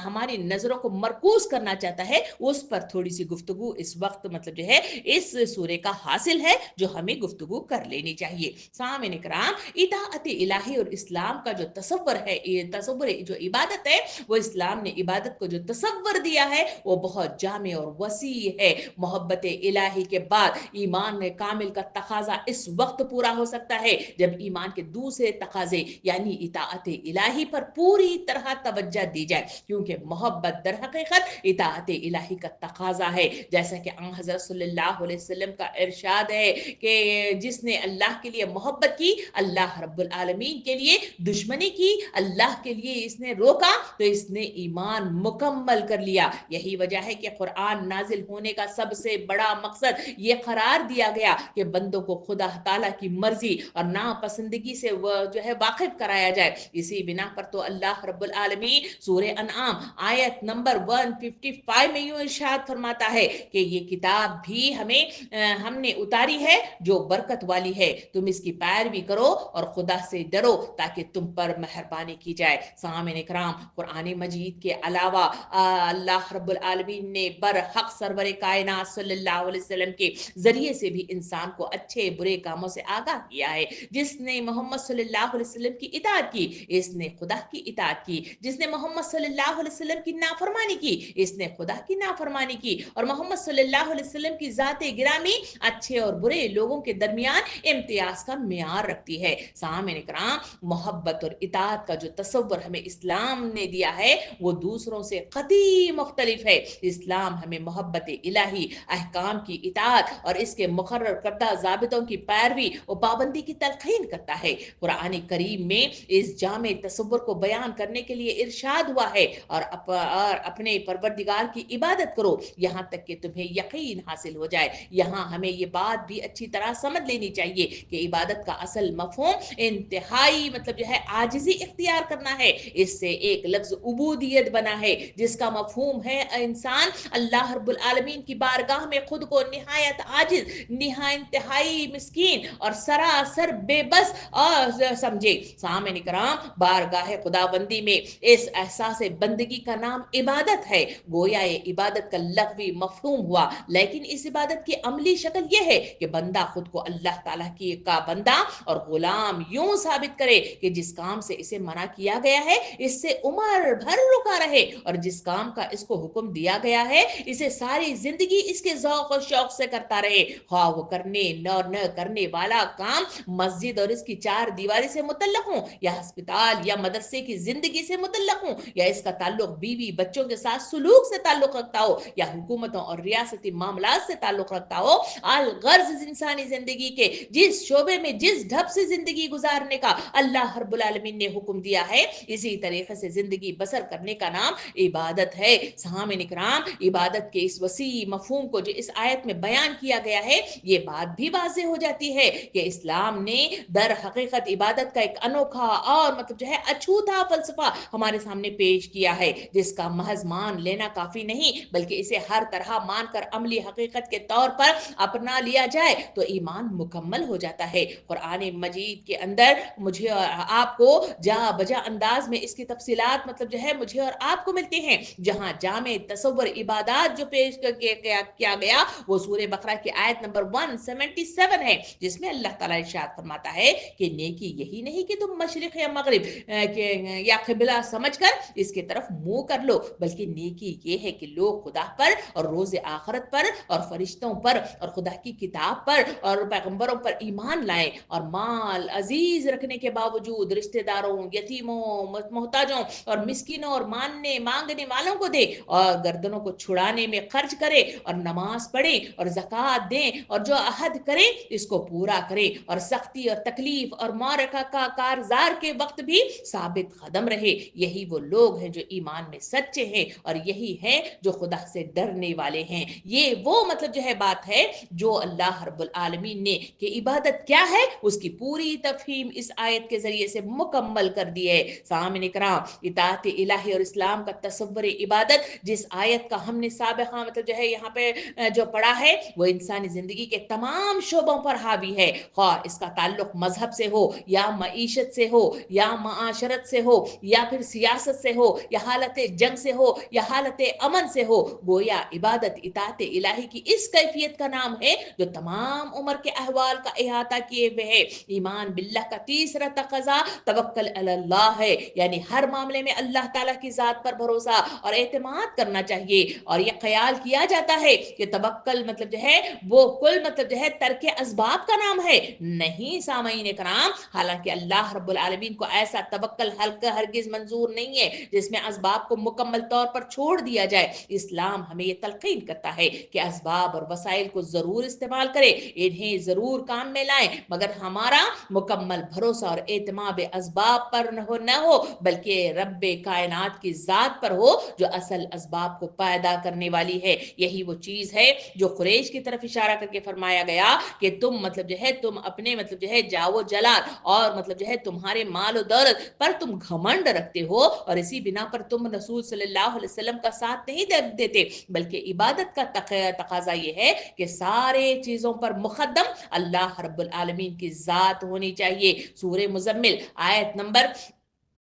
A: ہماری نظروں کو مرکوز کرنا چاہتا ہے، اس پر تھوڑی سی گفتگو اس وقت مطلب جو ہے اس سورے کا حاصل ہے جو ہمیں گفتگو کر لینی چاہیے۔ سامعین اکرام، اطاعت الہی اور اسلام کا جو تصور ہے، تصور جو عبادت ہے، وہ اسلام نے عبادت کو جو تصور دیا ہے وہ بہت جامع اور وسیع ہے۔ محبت الہی کے بعد ایمان کامل کا تقاضا اس وقت پورا ہو سکتا ہے جب ایمان کے دوسرے تقاضے یعنی اطاعت الہی پر پوری طرح توجہ دی جائے، کیونکہ محبت در حقیقت اطاعت الہی کا تقاضا ہے، جیسا کہ آن حضرت صلی اللہ علیہ وسلم کا ارشاد ہے کہ جس نے اللہ کے لیے محبت کی अल्लाह रब्बुल आलमीन के लिए दुश्मनी की, अल्लाह के लिए इसने रोका, तो इसने ईमान मुकम्मल कर लिया। यही वजह है कि कुरान नाजिल होने का सबसे बड़ा मकसद ये करार दिया गया कि बंदों को खुदा ताला की मर्जी और नापसंदगी से जो है वाकिफ कराया जाए। इसी बिना पर तो अल्लाह रब्बुल आलमीन सूरे अनआम आयत नंबर 155 में यूं इरशाद फरमाता है कि ये किताब भी हमने उतारी है जो बरकत वाली है, तुम इसकी पैरवी करो और खुदा से डरो ताकि तुम पर मेहरबानी की जाए। सामईन इकराम, कुरान मजीद के अलावा अल्लाह रब्बुल आलमीन ने बरहक सरवर कायनात सल्लल्लाहु अलैहि वसल्लम के जरिए से भी इंसान को अच्छे बुरे कामों से आगाह किया है। जिसने मोहम्मद सल्लल्लाहु अलैहि वसल्लम की इताअत की, इसने खुदा की इताअत की। जिसने मोहम्मद सल्लल्लाहु अलैहि वसल्लम की नाफरमानी की, इसने खुदा की नाफरमानी की। और मोहम्मद सल्लल्लाहु अलैहि वसल्लम की जाते गिरामी अच्छे और बुरे लोगों के दरमियान इम्तियाज का मियार रखती है। सामईन इकराम, मोहब्बत और इताअत का जो तसव्वुर हमें इस्लाम ने दिया है वो दूसरों से कतई मुख्तलिफ है। इस्लाम हमें मोहब्बत इलाही, अहकाम की इताअत और इसके मुकर्रर करदा ज़ाबितों की पैरवी और पाबंदी की तलकीन करता है। कुरान करीम में इस जामे तसव्वुर को बयान करने के लिए इरशाद हुआ है और अपने परवरदिगार की इबादत करो यहाँ तक कि तुम्हें यकीन हासिल हो जाए। यहाँ हमें ये बात भी अच्छी तरह समझ लेनी चाहिए कि इबादत का असल मफहूम इंतहाई मतलब जो है आजिज़ी इख्तियार करना है। इससे एक लफ्ज़ उबूदियत बना है जिसका मफहूम है इंसान अल्लाह रब्बुल आलमीन की बारगाह में खुद को निहायत आजिज, इंतहाई मिस्कीन और सरासर बेबस और समझे। सामईन इकराम, बारगाह खुदाबंदी में इस एहसास बंदगी का नाम इबादत है। गोया ये इबादत का लग़वी मफहूम हुआ, लेकिन इस इबादत की अमली शक्ल यह है कि बंदा खुद को अल्लाह ताला की का बंदा और गुलाम यूं साबित करे कि जिस काम से इसे मना किया गया है इससे उम्र भर रुका रहे और जिस काम का इसको हुक्म दिया गया है इसे सारी जिंदगी इसके ज़ौक़ और शौक़ से करता रहे। हाँ, वो करने न करने वाला काम मस्जिद और इसकी चार दीवारी से मुतल्लक हो या अस्पताल या मदरसे की जिंदगी से मुतल्लक हो या इसका ताल्लुक बीवी बच्चों के साथ सुलूक से ताल्लुक रखता हो या हुकूमतों और रियासती मामलात से ताल्लुक रखता हो। अल गर्ज इंसानी जिंदगी के जिस शोबे में जिस ढब से जिंदगी गुजारने का अल्लाह रब्बुल आलमीन ने हुक्म दिया है, इसी तरीके से जिंदगी बसर करने का नाम इबादत है। सामईन इकराम, इबादत के इस वसी मफहूम को जो इस आयत में बयान किया गया है, ये बात भी वाज़ेह हो जाती है कि इस्लाम ने दर हकीकत इबादत का एक अनोखा और मतलब जो है अछूता फलसफा हमारे सामने पेश किया है, जिसका महज मान लेना काफी नहीं बल्कि इसे हर तरह मानकर अमली हकीकत के तौर पर अपना लिया जाए तो ईमान मुकम्मल हो जाता है। कुरान मजीद के अंदर मुझे और आपको जा बजा अंदाज में इसकी तफसीलात मतलब जो है मुझे और आपको मिलती हैं, जहां जामे तसव्वुर इबादत जो पेश किया गया वो सूरह बकरा की आयत नंबर 177 है, जिसमें अल्लाह ताला इरशाद फरमाता है कि नेकी यही नहीं कि तुम मशरिक या मगरिब या किबला समझकर इसकी तरफ मुंह कर लो, बल्कि नेकी ये है कि लोग खुदा पर और रोज़े आखिरत पर और फरिश्तों पर और खुदा की किताब पर और पैगंबरों पर ईमान लाएं और माल अजीज रखने के बावजूद रिश्तेदारों, यतीमों, मोहताजों और मिस्किनों और मांगने वालों को दे और गर्दनों को छुड़ाने में खर्च करे और नमाज पढ़े और ज़कात दें और जो अहद करें इसको पूरा करें और सख्ती और तकलीफ और मारका का कारजार के वक्त भी साबित कदम रहे। यही वो लोग हैं जो ईमान में सच्चे हैं और यही हैं जो खुदा से डरने वाले हैं। ये वो मतलब जो है बात है जो अल्लाह रब्बुल आलमीन ने कि इबादत क्या है उसकी पूरी तफहीम इस आयत के जरिए से मुकम्मल कर दी है। सामईन इकराम, इताअत इलाही और इस्लाम का तसव्वुर इबादत जिस आयत का हमने साबिक़ा मतलब जो है यहाँ पे जो पढ़ा है वो इंसानी जिंदगी के तमाम शोबों पर हावी है, ख्वाह इसका ताल्लुक मजहब से हो या मईशत से हो या माशरत से हो या फिर सियासत से हो या हालत जंग से हो या हालत अमन से हो। गोया इबादत इताअत इलाही की इस कैफियत का नाम है जो तमाम उम्र के अहवाल का इहाता किए हुए है। ईमान बिल्लाह का तीसरा तक़ज़ा तवक्कुल अलल्लाह है, यानी हर मामले में अल्लाह ताला की जात पर भरोसा और एतमाद करना चाहिए और यह ख्याल किया जाता है कि तवक्कल मतलब जो है वो कुल मतलब जो है तर्क असबाब का नाम है। नहीं सामईन इकराम, हालांकि अल्लाह रब्बुल आलमीन को ऐसा तवक्कल हल्का हरगिज मंजूर नहीं है जिसमें असबाब को मुकम्मल तौर पर छोड़ दिया जाए। इस्लाम हमें ये तलकीन करता है कि असबाब और वसाइल को जरूर इस्तेमाल करें, इन्हें जरूर काम में लाएं, मगर हमारा मुकम्मल भरोसा और एतमाद असबाब पर न हो बल्कि रब कायनात की ज़ात पर हो जो असल असबाब को पैदा करने वाली है। यही वो चीज़ है जो कुरैश की तरफ इशारा करके फरमाया गया कि तुम मतलब जो है तुम अपने मतलब जो है जाओ जलाल और मतलब जो है तुम्हारे माल और दौलत पर तुम घमंड रखते हो और इसी बिना पर तुम रसूल सल्लल्लाहु अलैहि वसल्लम का साथ नहीं देते, बल्कि इबादत का तकाजा ये है कि सारे चीजों पर मुकद्दम अल्लाह रब्बुल आलमीन की जात होनी चाहिए। सूरह मुजम्मिल आयत नंबर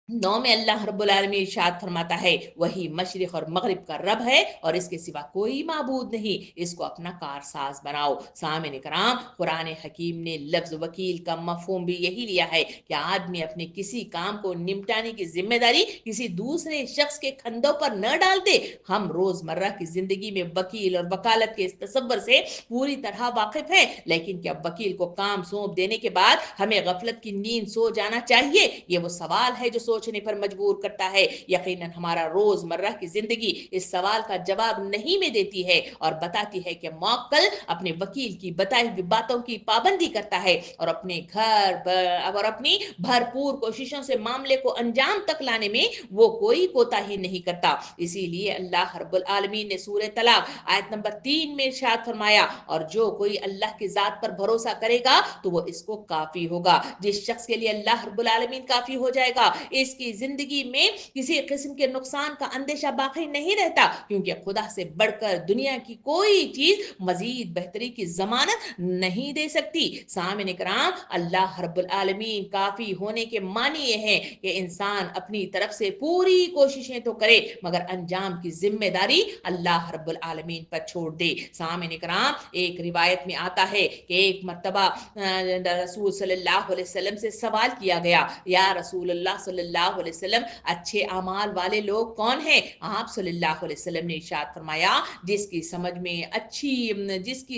A: 9 में अल्लाह रब्बुल आलमीन इरशाद फरमाता है, वही मशरिक और मगरिब का रब है और इसके सिवा कोई माबूद नहीं, इसको अपना कारसाज बनाओ। सामने कराम, कुरान हकीम ने लफ्ज वकील का मफहूम भी यही लिया है कि आदमी अपने किसी काम को निपटाने की जिम्मेदारी किसी दूसरे शख्स के कंधों पर न डाल दे। हम रोजमर्रा की जिंदगी में वकील और वकालत के इस तसव्वुर से पूरी तरह वाकिफ हैं, लेकिन क्या वकील को काम सौंप देने के बाद हमें गफलत की नींद सो जाना चाहिए? ये वो सवाल है जो सोचने पर मजबूर करता है। यकीनन हमारा रोजमर्रा की जिंदगी इस सवाल का जवाब नहीं में देती है और बताती है कि मौक्कल अपने वकील की बताई हुई बातों की पाबंदी करता है और अपने घर और अपनी भरपूर कोशिशों से मामले को अंजाम तक लाने में वो कोई कोताही नहीं करता। इसीलिए अल्लाह रब्बुल आलमीन ने सूरह तलाक आयत नंबर 3 में इरशाद फरमाया, और जो कोई अल्लाह की जात पर भरोसा करेगा तो वो इसको काफी होगा। जिस शख्स के लिए अल्लाह रब्बुल आलमीन काफी हो जाएगा, इसकी जिंदगी में किसी किस्म के नुकसान का अंदेशा बाकी नहीं रहता, क्योंकि खुदा से बढ़कर दुनिया की कोई चीज मजीद बेहतरी की जमानत नहीं दे सकती। सामने कराम, अल्लाह रब्बुल आलमीन काफी होने के मानी ये हैं कि इंसान अपनी तरफ से पूरी कोशिशें तो करे मगर अंजाम की जिम्मेदारी अल्लाह रब्बुल आलमीन पर छोड़ दे। सामने कराम, एक रिवायत में आता है कि एक मर्तबा रसूल सल्लल्लाहु अलैहि वसल्लम से सवाल किया गया, या रसूलुल्लाह सल्लल्लाहु अलैहि वसल्लम अच्छे अमाल वाले लोग कौन हैं? आप सल्लल्लाहु अलैहि वसल्लम ने इरशाद फरमाया, जिसकी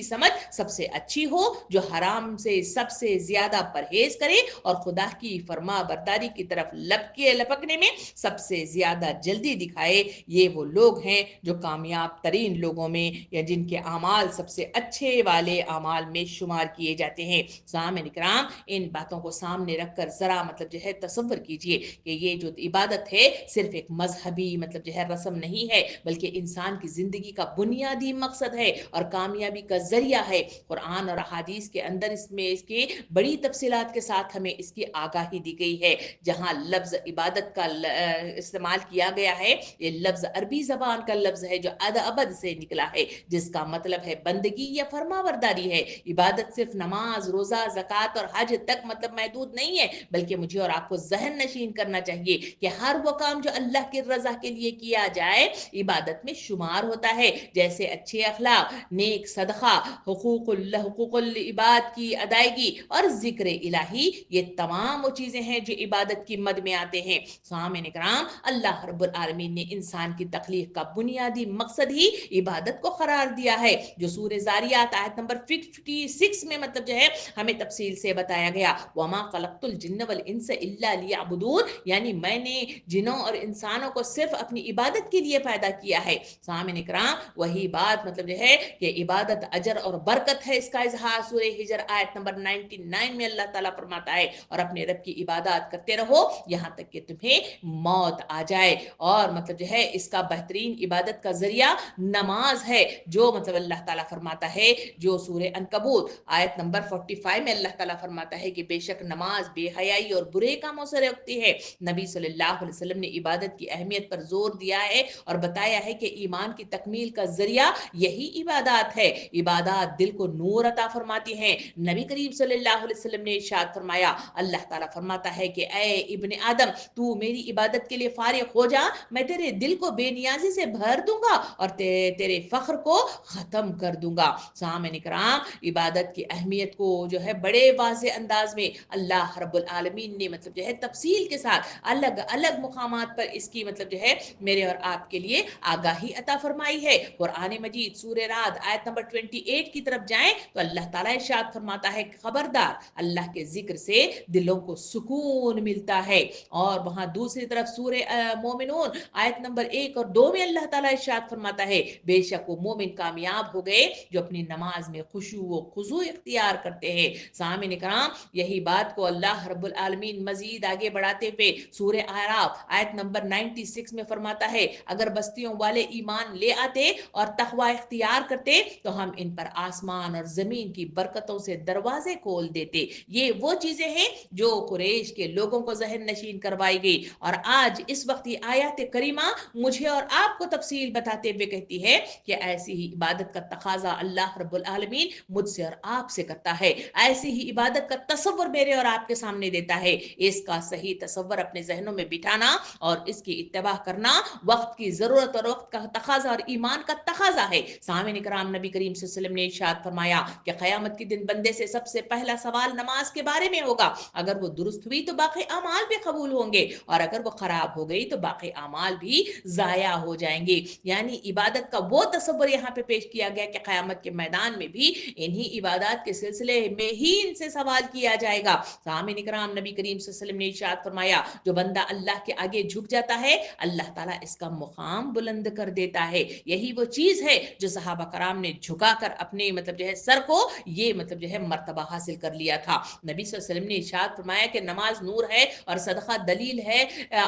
A: समझ सबसे अच्छी हो, जो हराम से सबसे ज्यादा परहेज करे और खुदा की फरमा बरदारी की तरफ लपकने में सबसे ज्यादा जल्दी दिखाए। ये वो लोग हैं जो कामयाब तरीन लोगों में या जिनके अमाल सबसे अच्छे वाले अमाल में शुमार किए जाते हैं। सामने इकराम, इन बातों को सामने रखकर जरा मतलब जो है तसव्वुर कीजिए कि ये जो इबादत है सिर्फ एक मजहबी मतलब जो है रस्म नहीं है, बल्कि इंसान की जिंदगी का बुनियादी मकसद है और कामयाबी का जरिया है। कुरान और अहादीस के अंदर इसमें इसकी बड़ी तफसीलात के साथ हमें इसकी आगाही दी गई है। जहां लफ्ज इबादत का इस्तेमाल किया गया है, ये लफ्ज अरबी जबान का लफ्ज है जो अबद से निकला है, जिसका मतलब है बंदगी या फरमाबरदारी है। इबादत सिर्फ नमाज, रोजा, ज़कात और हज तक मतलब महदूद नहीं है, बल्कि मुझे और आपको जहन नशीन करना चाहिए कि हर वो काम जो अल्लाह की रजा के लिए किया जाए इबादत में शुमार होता है, जैसे अच्छे अखलाक, नेक सदका, हुकूकुल इबाद की अदायगी और जिक्र इलाही। ये तमाम वो चीजें हैं जो इबादत की मद में आते हैं। सामने कराम, अल्लाह रब्बुल आलमीन ने इंसान की तख्लीक का बुनियादी मकसद ही इबादत को करार दिया है, जो सूरह ज़ारियात आयत नंबर 56 में मतलब जो है हमें तफसील से बताया गया, वमा खलक़तुल जिन्न वल इंस इल्ला लियअबुदून, यानी मैंने जिनों और इंसानों को सिर्फ अपनी इबादत के लिए पैदा किया है। सामने कराम, वही बात मतलब जो है कि इबादत अजर और बरकत है, इसका इजहार सूरह हिजर आयत नंबर 99 में अल्लाह ताला फरमाता है, और अपने रब की इबादत करते रहो यहाँ तक कि तुम्हें मौत आ जाए। और मतलब जो है इसका बेहतरीन इबादत का जरिया नमाज है, जो मतलब अल्लाह ताला फरमाता है, जो सूरह अनकबूत आयत नंबर 45 में अल्लाह ताला फरमाता है कि बेशक नमाज बेहयाई और बुरे कामों से रोकती है। नबी सल्लल्लाहु अलैहि वसल्लम ने इबादत की अहमियत पर जोर दिया है और बताया है कि ईमान की तकमील का जरिया यही इबादत है। इबादत दिल को नूर अता फरमाती हैं। नबी करीम सल्लल्लाहु अलैहि वसल्लम ने इरशाद फरमाया, अल्लाह ताला फरमाता है कि ऐ इब्ने आदम, तू मेरी इबादत के लिए फारिग हो जा, मैं तेरे दिल को बेनियाजी से भर दूंगा और तेरे फख्र को खत्म कर दूंगा। सामने कराम, इबादत की अहमियत को जो है बड़े वाज़े अंदाज में अल्लाह रब्बुल आलमीन ने मतलब जो है तफसील के साथ साथ अलग अलग मुकामात पर इसकी मतलब जो है मेरे और आपके लिए आगाही अता फरमाई है। कुरान मजीद सूरह राद आयत नंबर 28 की तरफ जाएं तो अल्लाह ताला इरशाद फरमाता है, खबरदार अल्लाह के जिक्र से दिलों को सुकून मिलता है। और वहां दूसरी तरफ सूरह मोमिनून आयत नंबर 1 और 2 में अल्लाह ताला इरशाद फरमाता है, बेशक वो मोमिन कामयाब हो गए जो अपनी नमाज में खुशू व खुजू इख्तियार करते हैं। सामिन इकराम, यही बात को अल्लाह रब्बुल आलमीन मजीद आगे बढ़ाते हुए सूरह आराफ आयत नंबर 96 में फरमाता है, अगर बस्तियों वाले ईमान ले आते और तकवा इख्तियार करते तो हम इन पर आसमान और जमीन की बरकतों से दरवाजे खोल देते। ये वो चीजें हैं जो कुरैश के लोगों को जहन नशीन करवाई गई। और आज इस वक्त ये आयत करीमा मुझे और आपको तफसील बताते हुए कहती है कि ऐसी ही इबादत का तकाजा अल्लाह रब्बुल आलमीन मुझसे और आपसे करता है। ऐसी ही इबादत का तसव्वुर मेरे और आपके सामने देता है। इसका सही तसव्वुर अपने जहनों में बिठाना और इसकी इत्तबा करना वक्त की जरूरत और वक्त का तकाजा और ईमान का तकाजा है। सामिन इकराम, नबी करीम सल्लल्लाहु अलैहि वसल्लम ने इरशाद फरमाया कि क़यामत के दिन बंदे से सबसे पहला सवाल नमाज के बारे में होगा। अगर वो दुरुस्त हुई तो बाकी अमाल भी कबूल होंगे, और अगर वो खराब हो गई तो बाकी अमाल भी जाया हो जाएंगे। यानी इबादत का वो तसव्वुर यहाँ पे पेश किया गया कि क़यामत के मैदान में भी इन्हीं इबादत के सिलसिले में ही इनसे सवाल किया जाएगा। सामिन इकराम, नबी करीम सल्लल्लाहु अलैहि वसल्लम ने इरशाद फरमाया, जो बंदा अल्लाह के आगे झुक जाता है अल्लाह ताला इसका मुकाम बुलंद कर देता है। यही वो चीज है जो सहाबा कराम ने झुकाकर अपने मतलब जो है सर को ये मतलब जो है मर्तबा हासिल कर लिया था। नबी सल्लल्लाहु अलैहि वसल्लम ने इरशाद फरमाया कि नमाज नूर है और सदका दलील है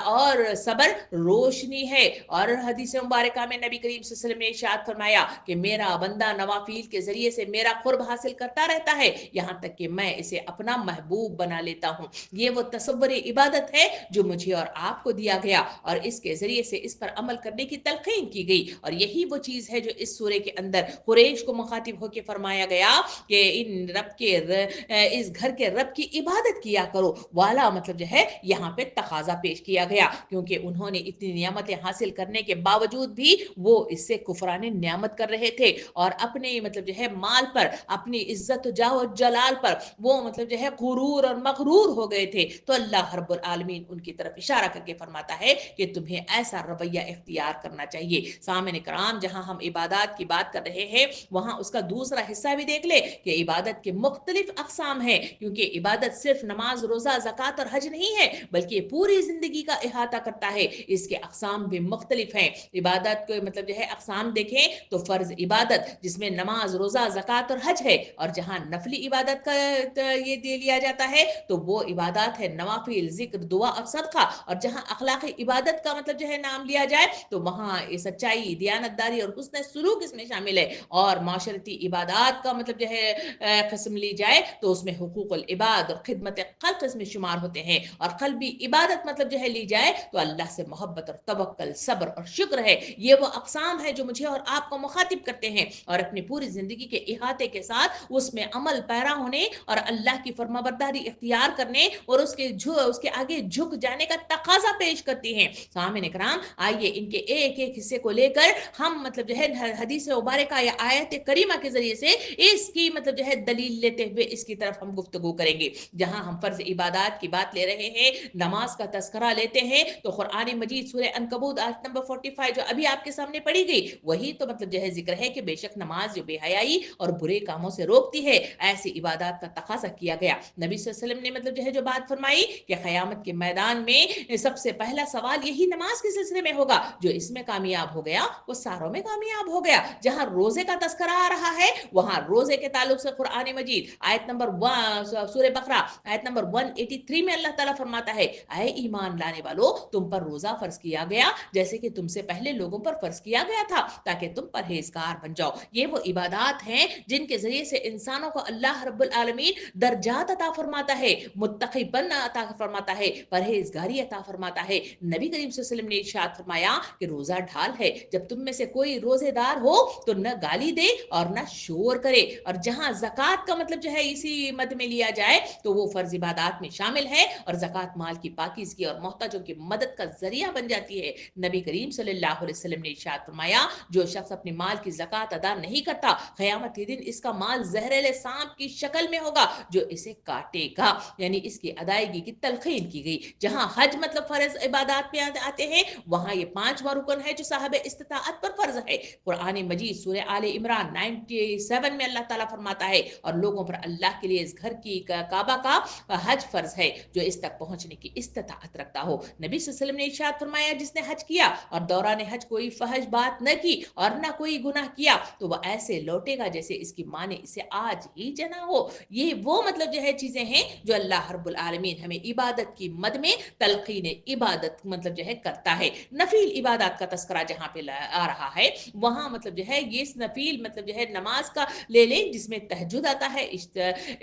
A: और सबर रोशनी है। और हदीस मुबारका में नबी करीम सल्लल्लाहु अलैहि वसल्लम ने इरशाद फरमाया कि मेरा बंदा नवाफिल के जरिए से मेरा कुर्ब हासिल करता रहता है, यहाँ तक कि मैं इसे अपना महबूब बना लेता हूँ। ये वो तसव्वुर इबादत है जो मुझे और आपको दिया गया और इसके जरिए से इस पर अमल करने की तलकीन की गई। और यही वो चीज है जो इस सूरे के अंदर कुरैश को मुखातिब होकर फरमाया गया कि इन रब के इस घर के रब की इबादत किया करो वाला मतलब जो है यहाँ पे तकाजा पेश किया गया, क्योंकि उन्होंने इतनी नियामतें हासिल करने के बावजूद भी वो इससे कुफरान नियामत कर रहे थे और अपने मतलब जो है माल पर, अपनी इज्जत जाओ जलाल पर वो मतलब जो है गुरूर और मगरूर हो गए थे। तो अल्लाह रब्बुल आलमीन उनकी तरफ इशारा करके फरमाता है कि तुम्हें ऐसा रवैया इख्तियार करना चाहिए। सामने कराम, जहां हम इबादत की बात कर रहे हैं वहां उसका दूसरा हिस्सा भी देख ले कि इबादत के मुख्तलिफ अकसाम है, क्योंकि इबादत सिर्फ नमाज रोजा ज़कात और हज नहीं है बल्कि पूरी जिंदगी का इहाता करता है। इसके अकसाम भी मुख्तलिफ हैं। इबादत को मतलब जो है अकसाम देखें तो फर्ज इबादत जिसमें नमाज रोजा ज़कात और हज है, और जहां नफली इबादत का ये दे लिया जाता है तो वो इबादत है नवाफिल, जिक्र, दुआ और सदका। और जहां अखलाक इबादत का मतलब जो है नाम लिया जाए तो वहां सच्चाई, दियानतदारी और हुस्न सुलूक इसमें शामिल है। और माशरती इबादत का मतलब जो है किस्म ली जाए तो उसमें हुकूकुल इबाद और खिदमत खल्क इसमें शुमार होते हैं। और कल्बी इबादत मतलब जो है ली जाए तो अल्लाह से मोहब्बत और तवक्कल, सब्र और शुक्र है। ये वो अकसाम है जो मुझे और आपको मुखातिब करते हैं और अपनी पूरी जिंदगी के इहाते के साथ उसमें अमल पैरा होने और अल्लाह की फरमाबरदारी इख्तियार करने और उसके आगे झुक जाने का तकाजा पेश करती हैं। सामिन इकराम, आइए इनके एक एक हिस्से को लेकर हम मतलब जो है हदीस मुबारका या आयत करीमा के जरिए से इसकी मतलब जो है दलील लेते हुए इसकी तरफ हम गुफ्तगू करेंगे। जहां हम फर्ज इबादत की बात ले रहे हैं, नमाज का तस्करा लेते हैं, तो कुरान मजीद सूरह अनकबूत आयत नंबर 45 जो अभी आपके सामने पढ़ी गई वही तो मतलब जो है जिक्र है कि बेशक नमाज जो बेहयाई और बुरे कामों से रोकती है, ऐसी इबादत का तकाजा किया गया। नबी सल्लल्लाहु अलैहि वसल्लम ने मतलब जो है जो बात फरमाई कि क़यामत के मैदान में सबसे पहला सवाल यही नमाज के सिलसिले में होगा, जो इसमें कामयाब हो गया वो सारों में कामयाब हो गया। जहां रोजे का तस्करा आ रहा है वहां रोजे के ताल्लुक से कुरान मजीद आयत नंबर सूरह बकरा आयत नंबर 183 में अल्लाह ताला फरमाता है, ऐ ईमान लाने वालों, तुम पर रोजा फर्ज किया गया जैसे कि तुमसे पहले लोगों पर फर्ज किया गया था, ताकि तुम परहेजगार बन जाओ। ये वो इबादत हैं जिनके जरिए से इंसानों को अल्लाह रब्बुल आलमीन दर्जात अता फरमाता है, मुत्तकीपन अता फरमाता है, परहेजगारी अता फरमाता है। नबी करीम सल्लल्लाहु अलैहि वसल्लम ने इरशाद फरमाया कि रोजा ढाल है, जब तुम में से कोई रोजेदार हो तो न गाली दे और न शोर करे। और जहां ज़कात का मतलब जो है इसी मद में लिया जाए तो वो फर्ज इबादत में शामिल है और ज़कात माल की पाकीज़गी और मोहताजों की मदद का जरिया बन जाती है। नबी करीम सल्लल्लाहु अलैहि वसल्लम ने इरशाद फरमाया, जो शख्स अपने माल की ज़कात अदा नहीं करता क़यामत के दिन इसका माल जहरीले सांप की शक्ल में होगा जो इसे काटेगा। यानी इसकी अदायगी की तलकीन की गई। जहां हज मतलब फर्ज इबादत में आते हैं, वहां ये 5वां रुकन है जो साहब इस्तिताअत पर फर्ज है। कुरान मजीद सूरह आले इमरान 97 में अल्लाह ताला फरमाता है, और लोगों पर अल्लाह के लिए इस घर की काबा का हज फर्ज है जो इस तक पहुंचने की इस्तिताअत रखता हो। नबी सल्लल्लाहु अलैहि वसल्लम ने इरशाद फरमाया, जिसने हज किया और दौरान हज कोई फहश बात न की और न कोई गुनाह किया तो वह ऐसे लौटेगा जैसे इसकी माँ ने इसे आज ही जना हो। ये वो मतलब जो है चीजें हैं जो अल्लाह रब्बुल आलमीन हमें इबादत की मद में तलकीन इबादत मतलब जो है करता है। नफील इबादत का तस्करा जहां पे आ रहा है, वहां मतलब जो है ये नफील मतलब जो है नमाज का ले लें जिसमें तहज्जुद आता है,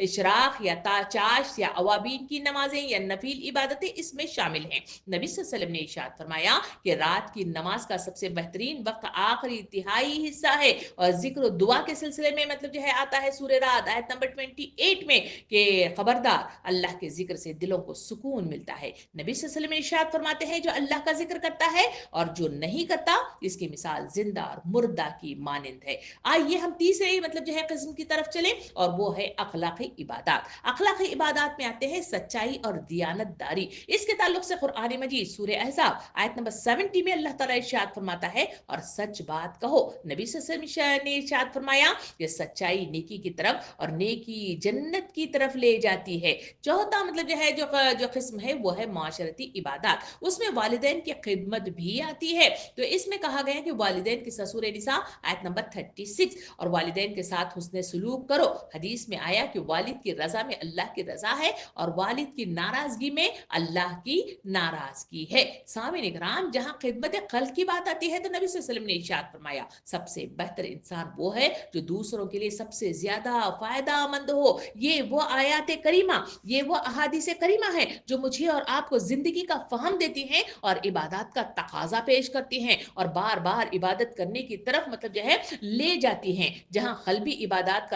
A: इशराक या ताचाश या अवाबीन की नमाजें या नफील इबादतें इसमें शामिल हैं। नबी सल्लल्लाहु अलैहि वसल्लम ने इरशाद फरमाया कि रात की नमाज का सबसे बेहतरीन वक्त आखिरी तिहाई हिस्सा है, और जिक्र दुआ के सिलसिले में मतलब जो है आता है सूरह रात आयत नंबर 28 में कि खबरदार अल्लाह के जिक्र से दिलों को सुकून मिलता है। नबी सल्लल्लाहु अलैहि वसल्लम इरशाद फरमाते हैं, जो अल्लाह का जिक्र करता है और जो नहीं करता इसकी मिसाल जिंदा और मुर्दा की मानंद है। आइए हम तीसरे मतलब जो है किस्म की तरफ चलें, और वो है अखलाकी इबादत। अखलाकी इबादत में आते हैं सच्चाई और दियानतदारी। इसके ताल्लुक से कुरान मजीद सूरह अहज़ाब आयत नंबर 70 में अल्लाह ताला इरशाद फरमाता है, और सच बात कहो। नबी सल्लल्लाहु अलैहि वसल्लम ने इरशाद फरमाया कि सच्चाई नेकी की तरफ और नेकी जन्नत की तरफ ले जाती है। चौथा मतलब जो है जो किस्म है वो है माशरती इबादत। उसमें वालिदैन की खिदमत भी आती है। तो इसमें कहा गया कि वालिदैन की ससूर निसा आयत नंबर 36, और वालिदैन के साथ हुस्न सलूक करो। हदीस में आया कि वालिद की रजा में अल्लाह की रजा है और वालिद की नाराजगी में अल्लाह की नाराजगी है। सामिन इकराम, जहां खिदमत खल्क की बात आती है तो नबी सल्लल्लाहु अलैहि वसल्लम ने इरशाद फरमाया, सबसे बेहतर इंसान वो है जो दूसरों के लिए सबसे ज्यादा फायदामंद हो। ये वो आयात करीमा, ये वो अहादीस करीमा है जो मुझे और आपको जिंदगी का फहम देती हैं और इबादत का तकाजा पेश करती हैं और बार बार इबादत करने की तरफ मतलब जो है ले जाती हैं। जहां कल्बी इबादत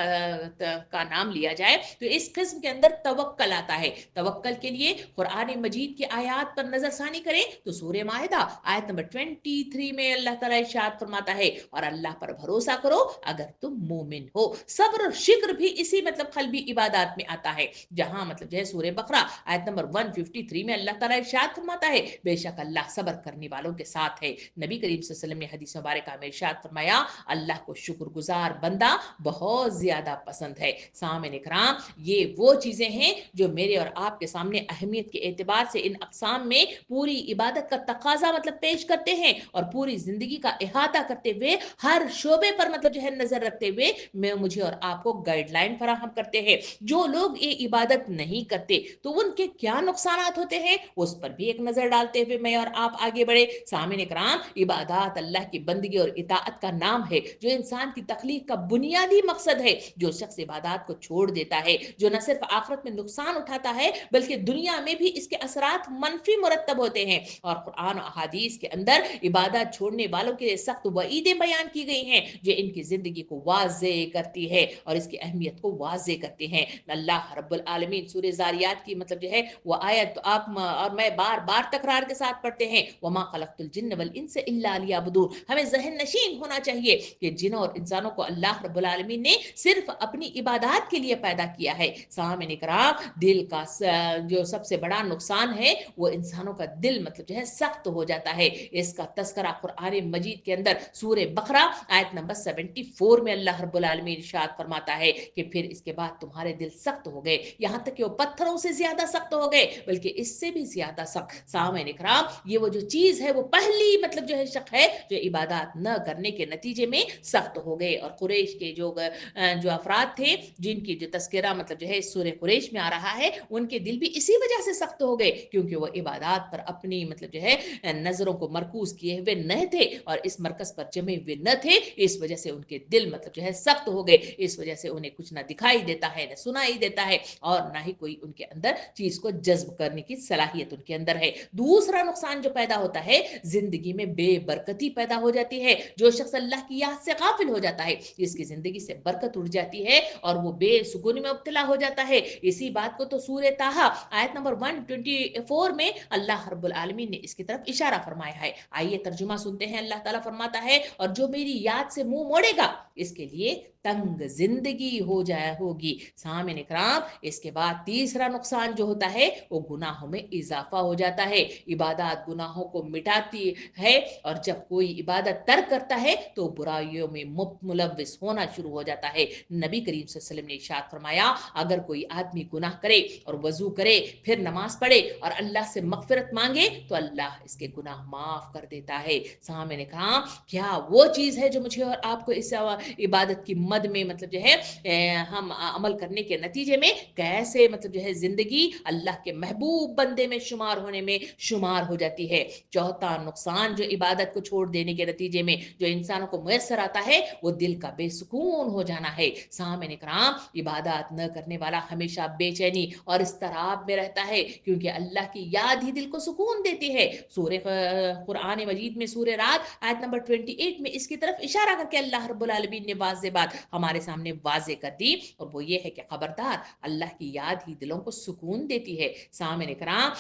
A: का नाम लिया जाए तो इस किस्म के अंदर तवक्कल आता है। तवक्कल के लिए कुरान मजीद की आयत पर नजरसानी करें तो सूरह माइदा आयत नंबर 23 में अल्लाह ताला इरशाद फरमाता है, और अल्लाह पर भरोसा करो अगर तुम मोमिन हो। सब्र और शिक्र भी इसी मतलब कल्बी इबादत में आता है। जहां मतलब जो है सूरह बकरा आयत नंबर 153 में अल्लाह ताला इरशाद फरमाता है, बेशक अल्लाह सब्र करने वालों के साथ है। नबी करीम सल्लल्लाहु अलैहि वसल्लम ने हदीस मुबारक में इरशाद फरमाया, अल्लाह को शुक्रगुजार बंदा बहुत ज्यादा पसंद है। सामने इकराम, ये वो चीजें हैं जो मेरे और आपके सामने अहमियत के एतबार से इन अक़साम में पूरी इबादत का तकाजा मतलब पेश करते हैं, और पूरी जिंदगी का इहाता करते हुए हर शोबे पर मतलब जो है नजर रखते हुए मैं मुझे और आपको गाइडलाइन फराहम करते हैं। जो लोग ये इबादत नहीं करते तो उनके क्या नुकसान होते हैं उस पर भी एक नजर डालते हुए मैं और आप आगे बढ़े। सामिन इकराम, इबादत अल्लाह की बंदगी और इताअत का नाम है जो इंसान की तखलीक का बुनियादी मकसद है। जो शख्स इबादत को छोड़ देता है, जो न सिर्फ आखिरत में नुकसान उठाता है बल्कि दुनिया में भी इसके असरात मनफी मुरतब होते हैं। और कुरान और हदीस के अंदर इबादत छोड़ने वालों के लिए सख्त वईदें बयान की गई हैं जो इनकी जिंदगी को वाज़े करती है और इसकी अहमियत को वाज़े करते हैं। अल्लाह रब्बुल आलमीन सूरह ज़ारियात की मतलब जो है वो आयत आप और मैं बार बार तकरार के साथ पढ़ते हैं, वमा खलक़तुल जिन्न वल इंस इल्ला लियअबुदून। हमें ज़हन नशीन होना चाहिए कि जिन और इंसानों को अल्लाह रब्बुल आलमीन ने सिर्फ अपनी इबादत के लिए पैदा किया है। सामने इकराम, दिल का जो सबसे बड़ा नुकसान है वो इंसानों का दिल मतलब जो है सख्त हो जाता है। इसका तस्करा कुरान मजीद के अंदर सूरह बकरा आयत नंबर 74 में अल्लाह रब्बुल आलमीन इरशाद फरमाता है कि फिर इसके बाद तुम्हारे दिल सख्त हो गए, यहां तक कि वो पत्थरों से ज्यादा सख्त हो गए, बल्कि इससे भी ज्यादा सख्त। सामने इकराम, ये वो जो चीज है वो पहली मतलब जो है शक है जो इबादत न करने के नतीजे में सख्त हो गए। और कुरैश के जो अफराद थे जिनकी जो तस्करा मतलब जो है सूरह कुरैश में आ रहा है, उनके दिल भी इसी वजह से सख्त हो गए क्योंकि वो इबादत पर अपनी मतलब जो है नजरों को मरकूज किए हुए न थे और इस मरकज पर जमे हुए न थे। इस वजह से उनके दिल मतलब जो है सख्त हो गए। इस वजह से उन्हें कुछ ना दिखाई देता है न सुनाई देता है और ना ही कोई उनके अंदर चीज को जज्ब करने की सलाहियत उनके अंदर है। दूसरा नुकसान जो पैदा होता है, जिंदगी में बेबरकती पैदा हो जाती है। जो शख्स अल्लाह की याद से गाफिल हो जाता है इसकी जिंदगी से बरकत उड़ जाती है और वो बेसुकूनी में मुब्तला हो जाता है। इसी बात को तो सूरह ताहा आयत नंबर 124 में अल्लाह रब्बुल आलमीन ने इसकी तरफ इशारा फरमाया है। आइए तर्जुमा सुनते हैं। अल्लाह ताला फरमाता है, और जो मेरी याद से मुंह मोड़ेगा इसके लिए तंग जिंदगी हो जाए होगी। सामने इकराम, इसके बाद तीसरा नुकसान जो होता है वो गुनाहों में इजाफा हो जाता है। इबादत गुनाहों को मिटाती है, और जब कोई इबादत तर्क करता है तो बुराइयों में मुलविस होना शुरू हो जाता है। नबी करीम सल्लल्लाहु अलैहि वसल्लम ने इरशाद फरमाया, अगर कोई आदमी गुनाह करे और वजू करे, फिर नमाज पढ़े और अल्लाह से मगफिरत मांगे, तो अल्लाह इसके गुनाह माफ कर देता है। सामने ने कहा, क्या वो चीज़ है जो मुझे और आपको इस इबादत की मद में मतलब जो है हम अमल करने के नतीजे में कैसे मतलब जो है जिंदगी अल्लाह के महबूब बंदे में शुमार होने में शुमार हो जाती है। चौथा नुकसान जो इबादत को छोड़ देने के नतीजे में जो इंसानों को मुयसर आता है, वो दिल का बेसुकून हो जाना है। सामने कराम, इबादत न करने वाला हमेशा बेचैनी और इस्तराब में रहता है, क्योंकि अल्लाह की याद ही दिल को सुकून देती है। सूरह कुरान मजीद में सूरह रात आयत नंबर 28 में इसकी तरफ इशारा करके अल्लाह रब्बुल आलमीन ने वाज़े बात हमारे सामने वाज़े कर दी, और वो ये है कि खबरदार, अल्लाह की याद ही दिलों को सुकून देती है। सामने कराम,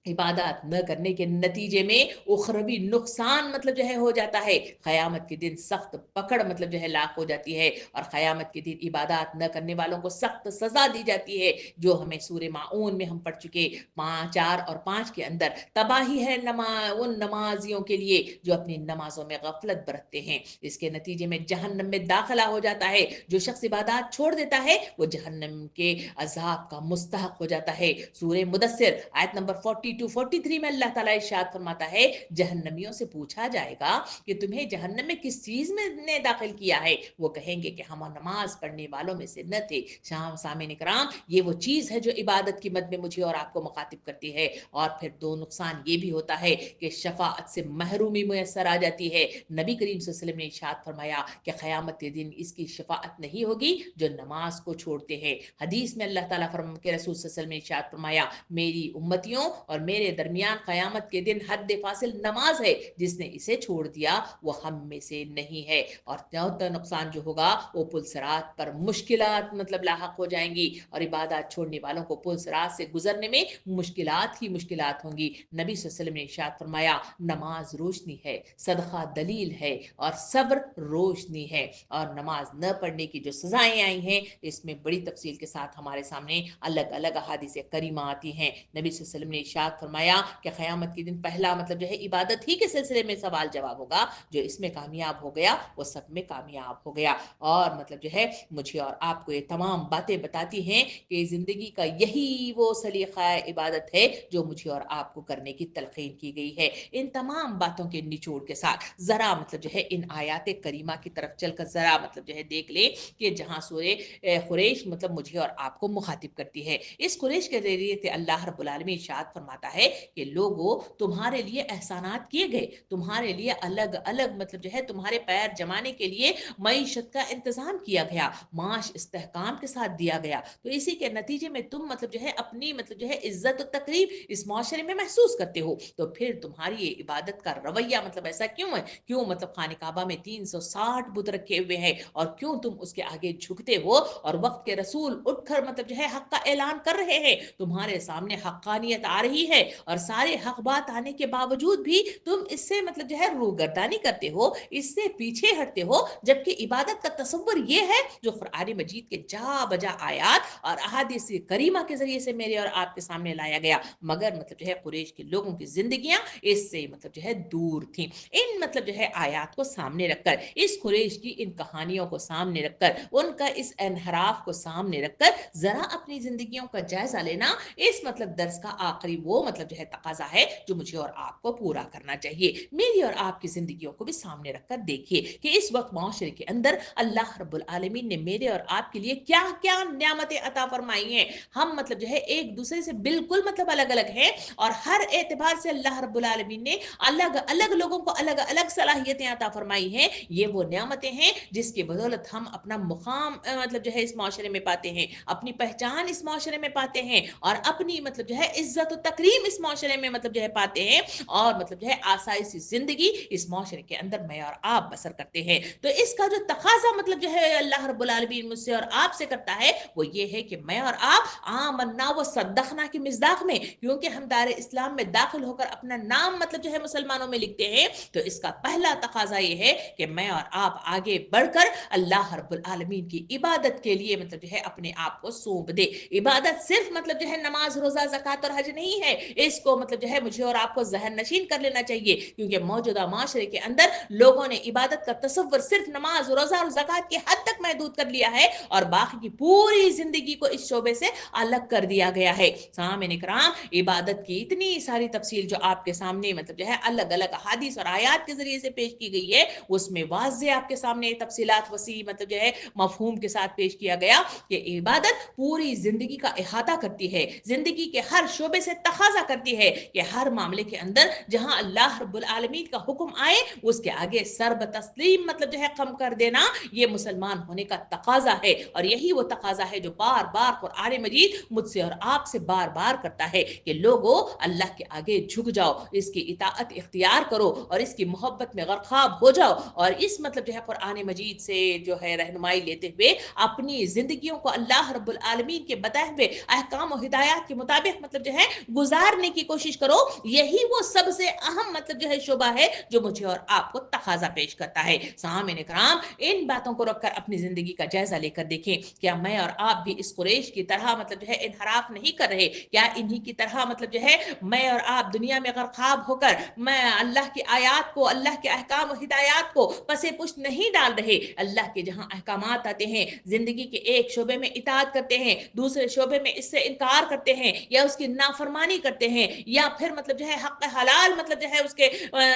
A: इबादत न करने के नतीजे में उखरवी नुकसान मतलब जो है हो जाता है। क़यामत के दिन सख्त पकड़ मतलब जो है लाक हो जाती है, और क़यामत के दिन इबादत न करने वालों को सख्त सज़ा दी जाती है, जो हमें सूरह माऊन में हम पढ़ चुके 4 और 5 के अंदर। तबाही है उन नमाजियों के लिए जो अपनी नमाजों में गफलत बरतते हैं। इसके नतीजे में जहन्नम में दाखिला हो जाता है। जो शख्स इबादत छोड़ देता है वो जहन्नम के अजाब का मुस्तहक हो जाता है। सूरह मुदस्सिर आयत नंबर 42-43 में अल्लाह ताला इरशाद फरमाता है, जहन्नमियों से पूछा जाएगा कि तुम्हें जहन्नम में किस चीज में ने दाखिल किया है। वो कहेंगे कि हम नमाज पढ़ने वालों में से न थे। सामीन इकराम, ये वो चीज है जो इबादत की मद में मुझे और आपको मुखातिब करती है। और फिर दो नुकसान ये भी होता है कि शफाअत से महरूमी मुयसर आ जाती है। नबी करीम सल्लल्लाहु अलैहि वसल्लम ने इरशाद फरमाया कि क़यामत के दिन इसकी शफाअत नहीं होगी जो नमाज को छोड़ते हैं। हदीस में अल्लाह ताला के रसूल सल्लल्लाहु अलैहि वसल्लम ने इरशाद फरमाया, मेरी उम्मतियों और मेरे दरमियान क़यामत के दिन हद फासिल नमाज है, जिसने इसे छोड़ दिया वो हम में से नहीं है। और चौथा नुकसान जो होगा वो पुल सिरात पर मुश्किलात मतलब लाहक हो जाएंगी, और इबादत छोड़ने वालों को पुल सिरात से गुजरने में मुश्किलात ही मुश्किलात होंगी। नबी सल्लल्लाहु अलैहि वसल्लम ने इरशाद फरमाया, नमाज रोशनी है, सदका दलील है, और सब्र रोशनी है। और नमाज न पढ़ने की जो सजाएं आई हैं, इसमें बड़ी तफसील के साथ हमारे सामने अलग अलग अहादीस करीमा आती हैं। नबी सल्लल्लाहु अलैहि वसल्लम ने इरशाद फरमाया कि क़यामत के दिन पहला मतलब जो है इबादत ही के सिलसिले में सवाल जवाब होगा। जो इसमें कामयाब हो गया वो सब में कामयाब हो गया। और मतलब जो है मुझे और आपको ये तमाम बातें बताती हैं कि ज़िंदगी का यही वो सलीक़ा इबादत है जो मुझे और आपको करने की तलक़ीन की गई है। इन तमाम बातों के निचोड़ के साथ ज़रा मतलब जो है इन आयात करीमा की तरफ चलकर ज़रा मतलब जो है देख ले कि जहाँ सूरह कुरैश मतलब मुझे और आपको मुखातिब करती है। इस कुरैश के जरिए से अल्लाह रब्बुल आलमीन इरशाद फरमाता है कि लोगों, तुम्हारे लिए एहसानात किए गए, तुम्हारे लिए अलग अलग मतलब जो है तुम्हारे पैर जमाने के लिए मईशत का इंतजाम किया गया, माश इस्तेहकाम के साथ दिया गया। तो इसी के नतीजे में तुम मतलब जो है अपनी मतलब जो है इज्जत और तकरीब इस माशरे में महसूस करते हो। तो फिर तुम्हारी ये इबादत का रवैया मतलब ऐसा क्यों है? क्यों मतलब खाने काबा में 360 बुत रखे हुए हैं, और क्यों तुम उसके आगे झुकते हो? और वक्त के रसूल उठकर मतलब जो है हक का ऐलान कर रहे हैं, तुम्हारे सामने हक्कानियत आ रही है, और सारे हक बात आने के बावजूद भी तुम इससे मतलब जो है रूगर्दानी करते हो, इससे पीछे हटते हो। जबकि इबादत का तसव्वुर ये है जो कुरान मजीद के जा बजा आयात और अहादीस करीमा के जरिए से मेरे और आपके सामने लाया गया। मगर मतलब जो है कुरैश के लोगों की जिंदगियां इससे मतलब जो है दूर थी। इन मतलब जो है आयात को सामने रखकर, इस कुरैश की इन कहानियों को सामने रखकर, उनका इस इनहराफ को सामने रखकर जरा अपनी जिंदगियों का जायजा लेना इस मतलब दर्स का आखिरी वो मतलब जो है तकाजा है जो मुझे और आपको पूरा करना चाहिए। मेरी और आपकी जिंदगियों को भी सामने रखकर देखिए कि इस वक्त माशरे के अंदर अल्लाह रब्बुल आलमीन ने मेरे और आपके लिए क्या क्या नियामतें अता फरमाई हैं। हम मतलब जो है एक दूसरे से बिल्कुल मतलब अलग अलग हैं, और हर एतबार से अल्लाह रब्बुल आलमीन ने अलग अलग लोगों को अलग अलग सलाहियतें अता फरमाई हैं। ये वो नियामतें हैं जिसकी बदौलत हम अपना मुकाम मतलब जो है इस माशरे में पाते हैं, अपनी पहचान इस माशरे में पाते हैं, और अपनी मतलब जो है इज्जत और तस्लीम इस माशरे में मतलब जो है पाते हैं, और मतलब जो है आसाइशी जिंदगी इस माशरे के अंदर मैं और आप बसर करते हैं। तो इसका जो तकाजा मतलब जो है अल्लाह रब्बुल आलमीन मुझसे और आपसे करता है वो ये है कि मैं और आप आमन्ना व सद्दखना की मिज़दाक में, क्योंकि हम दार इस्लाम में दाखिल होकर अपना नाम मतलब जो है मुसलमानों में लिखते हैं, तो इसका पहला तकाजा ये है कि मैं और आप आगे बढ़कर अल्लाह रब्बुल आलमीन की इबादत के लिए मतलब जो है अपने आप को सौंप दे। इबादत सिर्फ मतलब जो है नमाज रोजा ज़कात और हज नहीं है, इसको मतलब जो है मुझे और आपको जहन नशीन कर लेना चाहिए, क्योंकि मौजूदा माशरे के अंदर लोगों ने इबादत का तसव्वुर सिर्फ नमाज रोजा और ज़कात की हद तक महदूद कर लिया है, और बाकी की पूरी जिंदगी को इस शोबे से अलग कर दिया गया है। सामने इकराम, इबादत की इतनी सारी तफसील जो आपके सामने मतलब जो है अलग अलग हदीस और आयात के जरिए से पेश की गई है, उसमें वाज़े आपके सामने तफसीलात वसी मतलब जो है मफहूम के साथ पेश किया गया कि इबादत पूरी जिंदगी का इहाता करती है, जिंदगी के हर शोबे से तकाजा करती है कि हर मामले के अंदर जहां अल्लाह रब्बुल आलमीन का हुक्म आए उसके आगे सर बतस्लीम मतलब जो है कम कर देना, ये मुसलमान होने का तकाजा है। और यही वो तकाजा है जो बार बार कुरान मजीद मुझसे और आपसे बार बार करता है कि लोगों अल्लाह के आगे झुक जाओ, इसकी इताअत इख्तियार करो और इसकी मोहब्बत में गर्काब हो जाओ, और इस मतलब जो है कुरान मजीद से जो है रहनुमाई लेते हुए अपनी जिंदगियों को अल्लाह रब्बुल आलमीन के बताए हुए अहकाम और हिदायत के मुताबिक मतलब जो है गुजारने की कोशिश करो। यही वो सबसे अहम मतलब जो है शोबा है जो मुझे और आपको तकाजा पेश करता है। सामने कराम, इन बातों को रखकर अपनी जिंदगी का जायजा लेकर देखें, क्या मैं और आप भी इस कुरैश की तरह मतलब जो है इनहराफ नहीं कर रहे? क्या इन्हीं की तरह मतलब जो है मैं और आप दुनिया में गर्काब होकर मैं अल्लाह की आयात को, अल्लाह के अहकाम और हिदायत को पसे पुष्ट नहीं डाल रहे? अल्लाह के जहां अहकामात आते हैं, जिंदगी के एक शोबे में इताअत करते हैं, दूसरे शोबे में इससे इनकार करते हैं या उसकी नाफरमानी करते हैं, या फिर मतलब जो है हक हलाल मतलब जो है उसके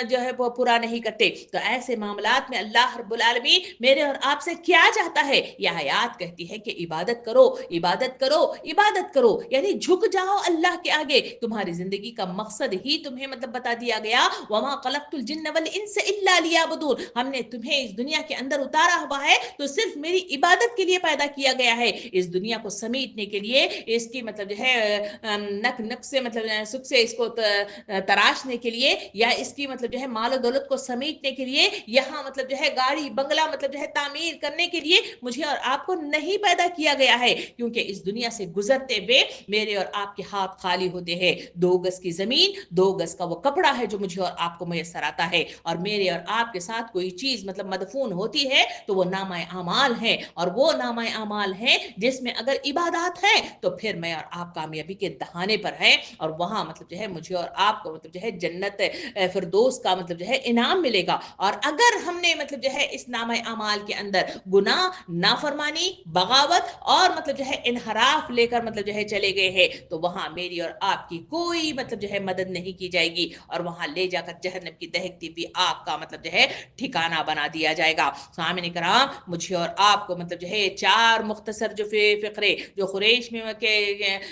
A: जो है वो पूरा नहीं करते, तो ऐसे मामलात में अल्लाह रब्बुल आलमीन मेरे और आपसे क्या चाहता है? यह आयत कहती है कि इबादत करो, इबादत करो, इबादत करो, यानी झुक जाओ अल्लाह के आगे। तुम्हारी जिंदगी का मकसद ही तुम्हें मतलब बता दिया गया, वमा खलक़तुल जिन्न वल इंस इल्ला लियअबुदून, हमने तुम्हें इस दुनिया के अंदर उतारा हुआ है तो सिर्फ मेरी इबादत के लिए पैदा किया गया है। इस दुनिया को समेटने के लिए, इसकी मतलब जो है नक नक से मतलब सुख से इसको तराशने के लिए, या इसकी मतलब जो है माल दौलत को समेटने के लिए, यहाँ मतलब जो है गाड़ी बंगला मतलब जो है तामीर करने के लिए मुझे और आपको नहीं पैदा किया गया है, क्योंकि इस दुनिया से गुजरते हुए मेरे और आपके हाथ खाली होते हैं। 2 गज की जमीन, 2 गज का वो कपड़ा है जो मुझे और आपको मुयसर आता है, और मेरे और आपके साथ कोई चीज मतलब मदफून होती है तो वो नामाए अमाल है, और वो नामाए अमाल है जिसमें अगर इबादत है तो फिर मैं और आप कामयाबी के दहाने पर हैं, और वहां मतलब जो है मुझे और आपको मतलब जो है जन्नत फिरदौस का मतलब जो है इनाम मिलेगा। और अगर हमने मतलब जो है इस नाम अमाल के अंदर गुनाह, नाफरमानी, बगावत और मतलब जो है इनहराफ लेकर मतलब जो है चले गए हैं, तो वहां मेरी और आपकी कोई मतलब जो है मदद नहीं की जाएगी, और वहां ले जाकर जहन्नम की दहकती हुई आग का मतलब जो है ठिकाना बना दिया जाएगा। सामने कराम, मुझे और आपको मतलब जो है 4 मुख्तसर जो फिक्रे जो कुरैश में के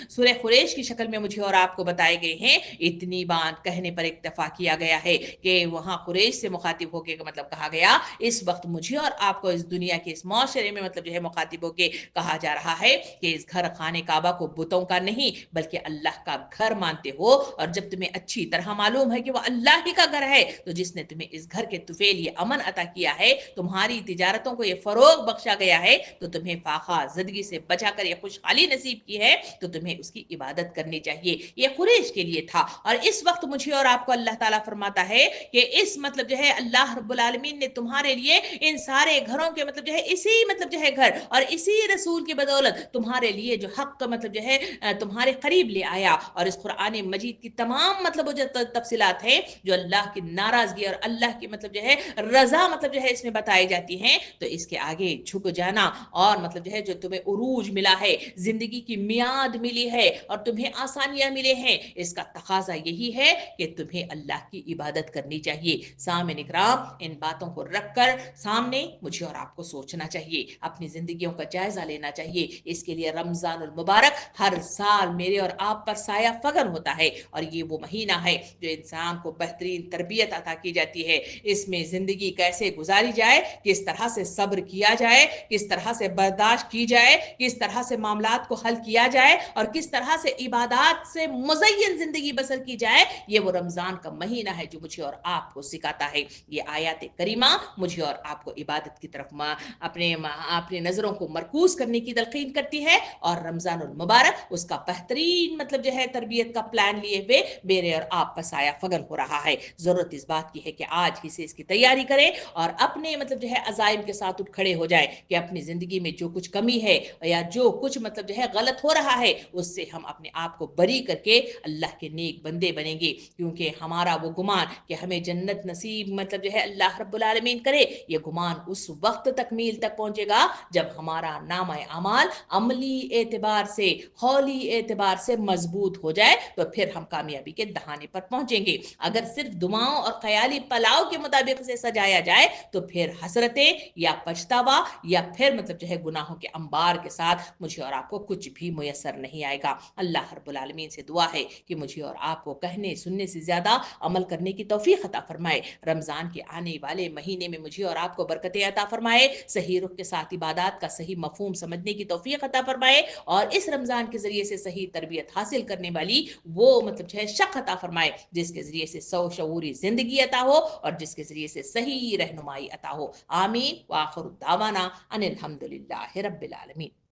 A: सूरह कुरैश की शक्ल में मुझे और आपको बताए गए हैं, इतनी बात कहने पर इक्तफा किया गया है कि वहां कुरैश से मुखातिब होके मतलब कहा गया, इस वक्त मुझे और आपको इस दुनिया के इस माशरे में मतलब जो है मुखातिब होके कहा जा रहा है कि इस घर खाने काबा को बुतों का नहीं बल्कि अल्लाह का घर मानते हो, और जब तुम्हें अच्छी तरह मालूम है कि वह अल्लाह ही का घर है, तो जिसने तुम्हें इस घर के तुफेल ये अमन अता किया है, तुम्हारी तिजारतों को ये फरोग बख्शा गया है, तो तुम्हें फाखा जिंदगी से बचाकर ये खुशहाली नसीब की है, तो तुम्हें उसकी इबादत करनी चाहिए। ये कुरैश के लिए था, और इस वक्त मुझे और आपको अल्लाह ताला फरमाता है कि इस मतलब जो है अल्लाह रब्बुल आलमीन ने तुम्हारे लिए इन सारे घरों के मतलब जो है इसी मतलब जो है घर और इसी रसूल की बदौलत तुम्हारे लिए जो हक मतलब जो है तुम्हारे करीब ले आया, और इस कुरान मजीद की तमाम मतलब जो तफसीलात हैं जो अल्लाह की नाराजगी और अल्लाह की मतलब जो है रजा मतलब जो है इसमें बताई जाती हैं, तो इसके आगे झुक जाना, और मतलब जो है जो तुम्हें उरूज मिला है, जिंदगी की मियाद मिली है और तुम्हें आसानियां मिले हैं, इसका तकाजा यही है कि तुम्हें अल्लाह की इबादत करनी चाहिए। सामने इकराम, इन बातों को रखकर सामने मुझे और आपको सोचना चाहिए, अपनी जिंदगियों का जायजा लेना चाहिए। इसके लिए रमजानुल मुबारक हर साल मेरे और आप पर साया फगन होता है, और ये वो महीना है जो इंसान को बेहतरीन तरबियत अता की जाती है। इसमें जिंदगी कैसे गुजारी जाए, किस तरह से सब्र किया जाए, किस तरह से बर्दाश्त की जाए, किस तरह से मामलात को हल किया जाए, और किस तरह से इबादत से مزین زندگی بسر کی جائے، یہ وہ رمضان کا مہینہ ہے جو مجھے اور آپ کو سکھاتا ہے۔ یہ آیات کریمہ مجھے اور آپ کو عبادت کی طرف اپنے نظروں کو مرکوز کرنے کی تلقین کرتی ہے، اور رمضان المبارک اس کا بہترین مطلب جو ہے تربیت کا پلان لیے ہوئے میرے اور آپ کا سایہ فگن ہو رہا ہے۔ ضرورت اس بات کی ہے کہ آج ہی سے اس کی تیاری کریں اور اپنے مطلب جو ہے عزائم کے ساتھ اٹھ کھڑے ہو جائیں کہ اپنی زندگی میں جو کچھ کمی ہے یا جو کچھ مطلب جو ہے غلط ہو رہا ہے اس سے ہم اپنے آپ کو بری کر کے اللہ کے نیک بندے بنیں گے، کیونکہ ہمارا وہ گمان کہ ہمیں جنت نصیب مطلب جو ہے اللہ رب العالمین کرے، یہ گمان اس وقت تکمیل تک پہنچے گا جب ہمارا نامہ اعمال عملی اعتبار سے، قولی اعتبار سے مضبوط ہو جائے، تو پھر ہم کامیابی کے دہانے پر پہنچیں گے۔ اگر صرف دعاؤں اور خیالی پلاؤ کے مطابق سے سجایا جائے تو پھر حسرتیں یا پچھتاوا یا پھر مطلب جو ہے گناہوں کے انبار کے ساتھ مجھے اور آپ کو کچھ بھی میسر نہیں آئے گا۔ اللہ رب العالمین سے دعا ہے کہ مجھے اور آپ کو کہنے سننے سے زیادہ عمل کرنے کی توفیق عطا فرمائے۔ رمضان کے آنے والے مہینے میں مجھے اور آپ کو برکتیں عطا فرمائے، صحیح رخ کے ساتھ عبادات کا صحیح مفہوم سمجھنے کی توفیق عطا فرمائے، اور اس رمضان کے ذریعے سے صحیح تربیت حاصل کرنے والی وہ مطلب جو ہے شق عطا فرمائے جس کے ذریعے سے سو شعوری زندگی عطا ہو اور جس کے ذریعے سے صحیح رہنمائی عطا ہو۔ آمین، وآخر دعوانا ان الحمد للہ رب العالمین۔